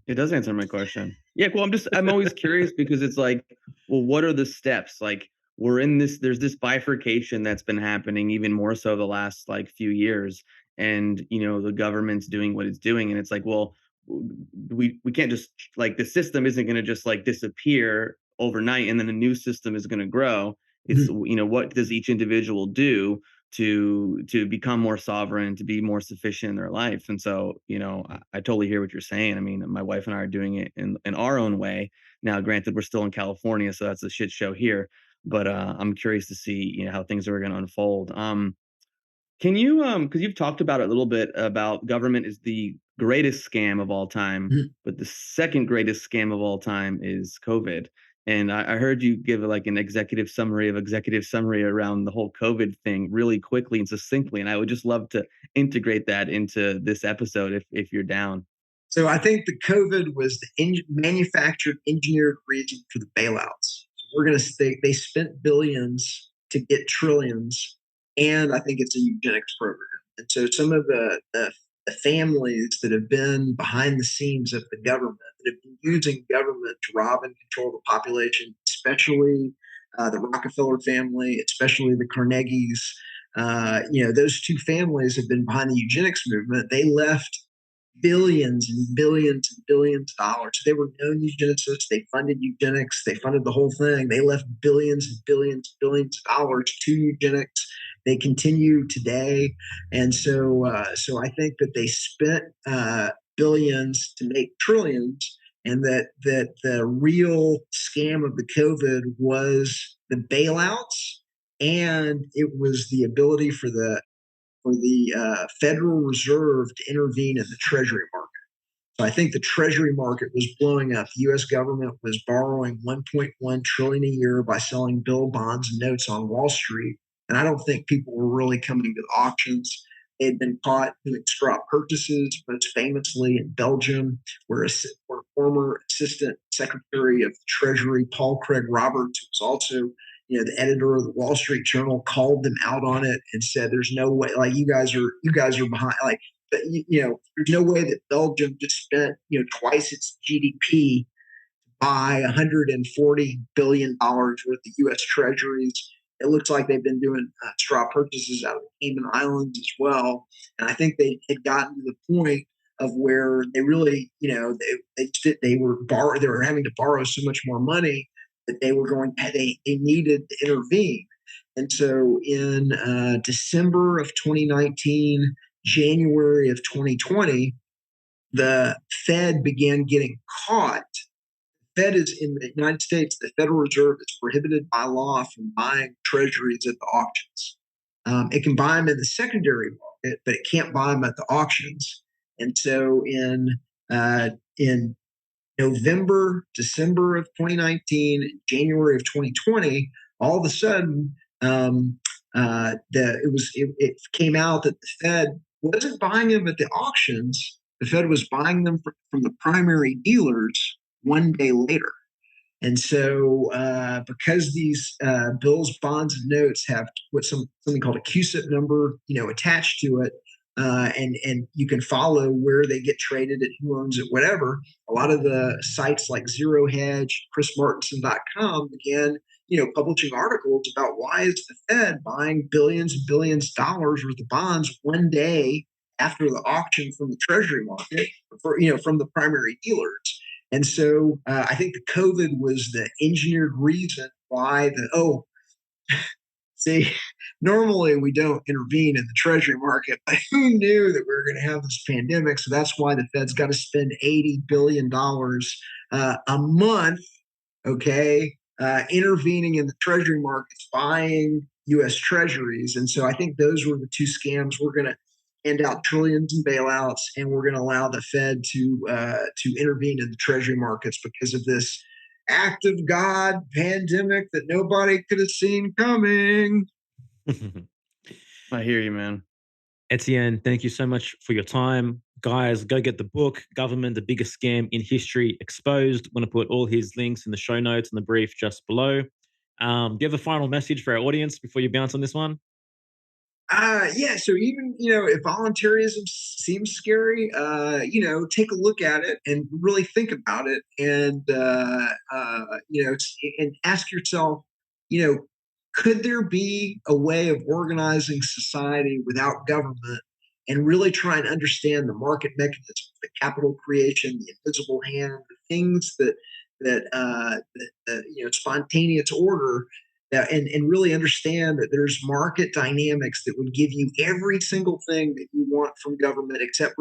It does answer my question. Yeah, well, I'm always curious because it's like, well, what are the steps? Like, there's this bifurcation that's been happening even more so the last like few years. And, the government's doing what it's doing. And it's like, well, we can't just like the system isn't going to just like disappear overnight and then a new system is going to grow. It's, Mhm. what does each individual do to become more sovereign, to be more sufficient in their life. And so, I totally hear what you're saying. I mean, my wife and I are doing it in our own way. Now, granted, we're still in California, so that's a shit show here. But I'm curious to see, how things are going to unfold. Can you, because you've talked about it a little bit about government is the greatest scam of all time, Mhm. but the second greatest scam of all time is COVID. And I heard you give like an executive summary around the whole COVID thing really quickly and succinctly. And I would just love to integrate that into this episode if you're down. So I think the COVID was the manufactured, engineered reason for the bailouts. So we're going to say they spent billions to get trillions, and I think it's a eugenics program. And so some of the families that have been behind the scenes of the government, that have been using government to rob and control the population, especially the Rockefeller family, especially the Carnegies, those two families have been behind the eugenics movement. They left billions and billions and billions of dollars. They were known eugenicists. They funded eugenics. They funded the whole thing. They left billions and billions and billions of dollars to eugenics. They continue today, and so I think that they spent billions to make trillions, and that the real scam of the COVID was the bailouts, and it was the ability for the Federal Reserve to intervene in the Treasury market. So I think the Treasury market was blowing up. The U.S. government was borrowing 1.1 trillion a year by selling bill bonds and notes on Wall Street, and I don't think people were really coming to the auctions. They had been caught doing straw purchases, most famously in Belgium, where former Assistant Secretary of the Treasury Paul Craig Roberts, who was also the editor of the Wall Street Journal, called them out on it and said, "There's no way, like you guys are behind, like." But there's no way that Belgium just spent twice its GDP to buy 140 billion dollars worth of U.S. Treasuries. It looks like they've been doing straw purchases out of the Cayman Islands as well, and I think they had gotten to the point of where they really, they were having to borrow so much more money that they needed to intervene. And so in December of 2019, January of 2020, the Fed began getting caught. Fed is in the United States, the Federal Reserve is prohibited by law from buying treasuries at the auctions. It can buy them in the secondary market, but it can't buy them at the auctions. And so in November, December of 2019, January of 2020, all of a sudden, it came out that the Fed wasn't buying them at the auctions. The Fed was buying them from the primary dealers one day later. And so, because these bills, bonds, and notes have something called a CUSIP number, attached to it, and you can follow where they get traded and who owns it, whatever. A lot of the sites like Zero Hedge, ChrisMartenson.com began, publishing articles about why is the Fed buying billions and billions of dollars worth of bonds one day after the auction from the Treasury market, from the primary dealers. And so I think the COVID was the engineered reason why see, normally we don't intervene in the Treasury market, but who knew that we were going to have this pandemic? So that's why the Fed's got to spend $80 billion a month, okay, intervening in the Treasury markets, buying U.S. Treasuries. And so I think those were the two scams. We're going to hand out trillions in bailouts, and we're going to allow the Fed to intervene in the Treasury markets because of this act of God pandemic that nobody could have seen coming. I hear you, man. Etienne, thank you so much for your time. Guys, go get the book, Government, the Biggest Scam in History Exposed. I'm going to put all his links in the show notes and the brief just below. Do you have a final message for our audience before you bounce on this one? Yeah. So even, if voluntarism seems scary, take a look at it and really think about it, and and ask yourself, you know, could there be a way of organizing society without government, and really try and understand the market mechanisms, the capital creation, the invisible hand, the things that spontaneous order, and really understand that there's market dynamics that would give you every single thing that you want from government except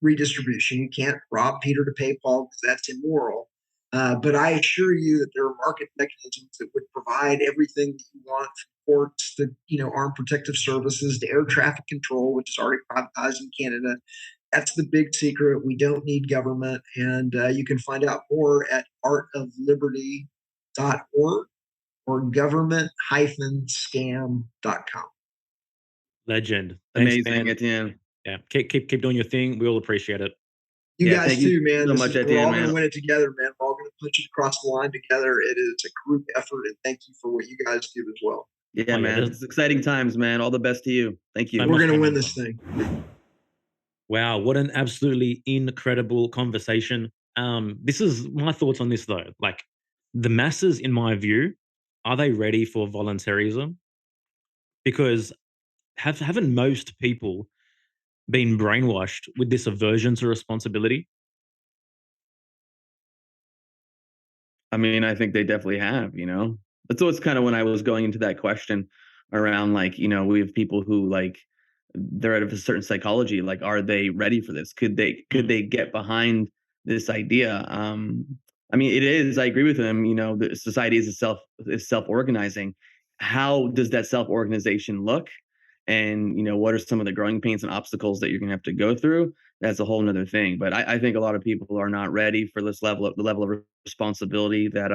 redistribution. You can't rob Peter to pay Paul because that's immoral. But I assure you that there are market mechanisms that would provide everything that you want, from courts to armed protective services to air traffic control, which is already privatized in Canada. That's the big secret. We don't need government, and you can find out more at artofliberty.org or government-scam.com. Legend. Thanks, Amazing, man. Etienne. Yeah, keep doing your thing. We all appreciate it. You Yeah, guys thank too, you man. so much, We're Etienne, all going to man. win it together, man. We're all going to punch it across the line together. It is a group effort, and thank you for what you guys do as well. Yeah, Oh, yeah, man. there's- It's exciting times, man. All the best to you. Thank you. So We're much going to win momentum. this thing. Wow, what an absolutely incredible conversation. This is my thoughts on this though. Like the masses, in my view, are they ready for voluntarism? Because haven't most people been brainwashed with this aversion to responsibility? I mean, I think they definitely have, That's what's kind of when I was going into that question around like, we have people who like they're out of a certain psychology, like are they ready for this? Could they get behind this idea? I mean, it is, I agree with him, the society is self-organizing. How does that self-organization look? And what are some of the growing pains and obstacles that you're gonna have to go through? That's a whole nother thing. But I think a lot of people are not ready for this the level of responsibility that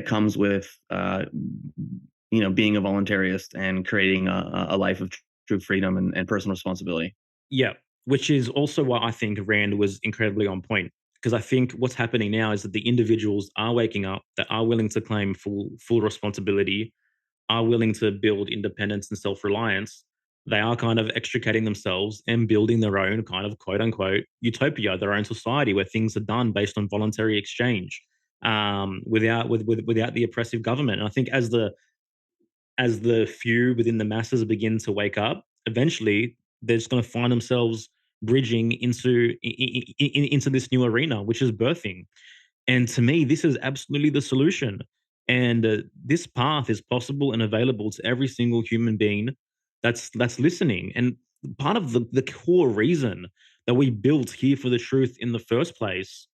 comes with being a voluntarist and creating a life of true freedom and personal responsibility. Yeah, which is also why I think Rand was incredibly on point. Because I think what's happening now is that the individuals are waking up, that are willing to claim full responsibility, are willing to build independence and self-reliance. They are kind of extricating themselves and building their own kind of quote unquote utopia, their own society where things are done based on voluntary exchange, without the oppressive government. And I think as the few within the masses begin to wake up, eventually they're just going to find themselves bridging into this new arena, which is birthing. And to me, this is absolutely the solution. And this path is possible and available to every single human being that's listening. And part of the core reason that we built Here for the Truth in the first place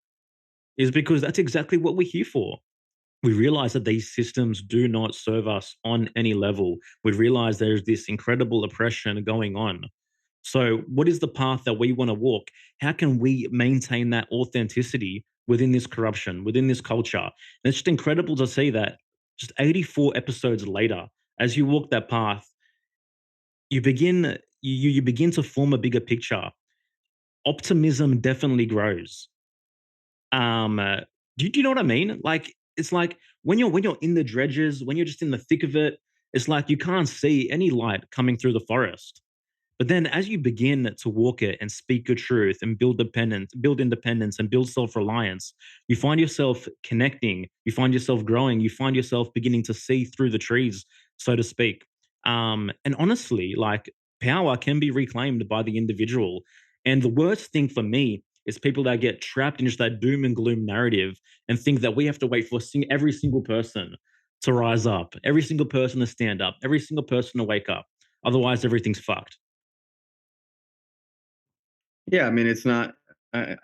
is because that's exactly what we're here for. We realize that these systems do not serve us on any level. We realize there's this incredible oppression going on. So, what is the path that we want to walk? How can we maintain that authenticity within this corruption, within this culture? And it's just incredible to see that just 84 episodes later, as you walk that path, you begin to form a bigger picture. Optimism definitely grows. Do you know what I mean? Like it's like when you're in the dredges, when you're just in the thick of it, it's like you can't see any light coming through the forest. But then as you begin to walk it and speak your truth and build independence and build self-reliance, you find yourself connecting, you find yourself growing, you find yourself beginning to see through the trees, so to speak. And honestly, like power can be reclaimed by the individual. And the worst thing for me is people that get trapped in just that doom and gloom narrative and think that we have to wait for every single person to rise up, every single person to stand up, every single person to wake up. Otherwise, everything's fucked. Yeah, I mean, it's not. I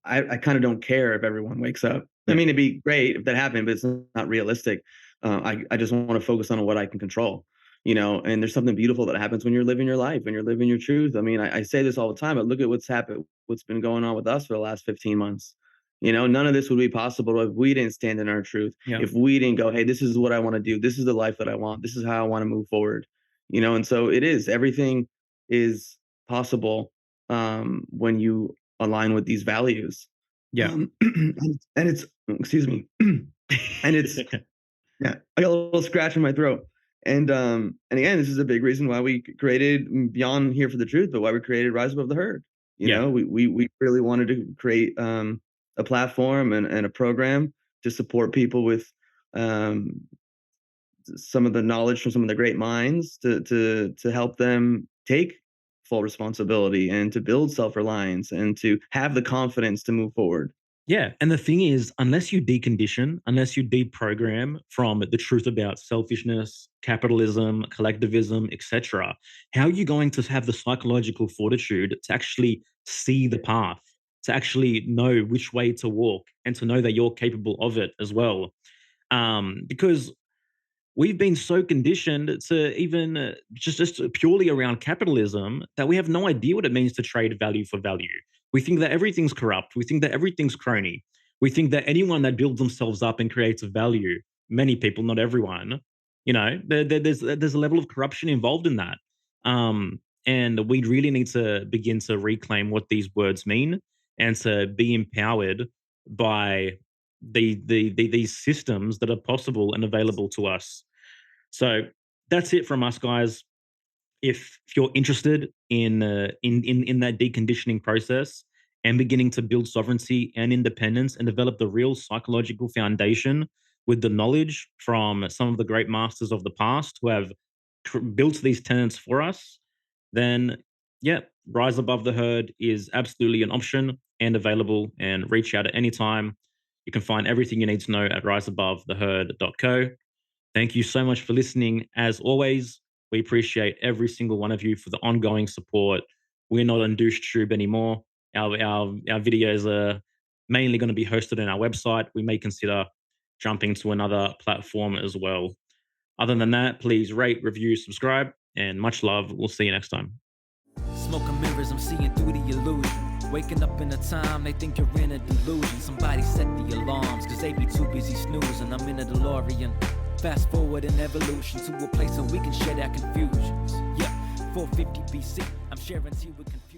kind of don't care if everyone wakes up. I Yeah. mean, it'd be great if that happened, but it's not realistic. I just want to focus on what I can control, And there's something beautiful that happens when you're living your life, when you're living your truth. I mean, I say this all the time, but look at what's happened, what's been going on with us for the last 15 months. None of this would be possible if we didn't stand in our truth. Yeah. If we didn't go, hey, this is what I want to do. This is the life that I want. This is how I want to move forward. And so it is. Everything is possible when you align with these values. Yeah. And it's excuse me, and it's yeah. I got a little scratch in my throat. And again, this is a big reason why we created Beyond Here for the Truth, but why we created Rise Above the Herd. We really wanted to create a platform and a program to support people with some of the knowledge from some of the great minds to help them take full responsibility and to build self-reliance and to have the confidence to move forward. Yeah. And the thing is, unless you decondition, unless you deprogram from the truth about selfishness, capitalism, collectivism, etc., how are you going to have the psychological fortitude to actually see the path, to actually know which way to walk, and to know that you're capable of it as well? Because we've been so conditioned to even just purely around capitalism that we have no idea what it means to trade value for value. We think that everything's corrupt. We think that everything's crony. We think that anyone that builds themselves up and creates a value, many people, not everyone, there's a level of corruption involved in that. And we really need to begin to reclaim what these words mean and to be empowered by these systems that are possible and available to us. So that's it from us, guys. If you're interested in that deconditioning process and beginning to build sovereignty and independence and develop the real psychological foundation with the knowledge from some of the great masters of the past who have built these tenets for us, then yeah, Rise Above the Herd is absolutely an option and available, and reach out at any time. You can find everything you need to know at riseabovetheherd.co. Thank you so much for listening. As always, we appreciate every single one of you for the ongoing support. We're not on DoucheTube anymore. Our videos are mainly going to be hosted on our website. We may consider jumping to another platform as well. Other than that, please rate, review, subscribe, and much love. We'll see you next time. Smoking mirrors, I'm seeing through the illusion. Waking up in a time, they think you're in a delusion. Somebody set the alarms, cause they be too busy snoozing. I'm in a DeLorean. Fast forward in evolution to a place where we can share our confusions. Yeah, 450 BC, I'm sharing tea with confusion.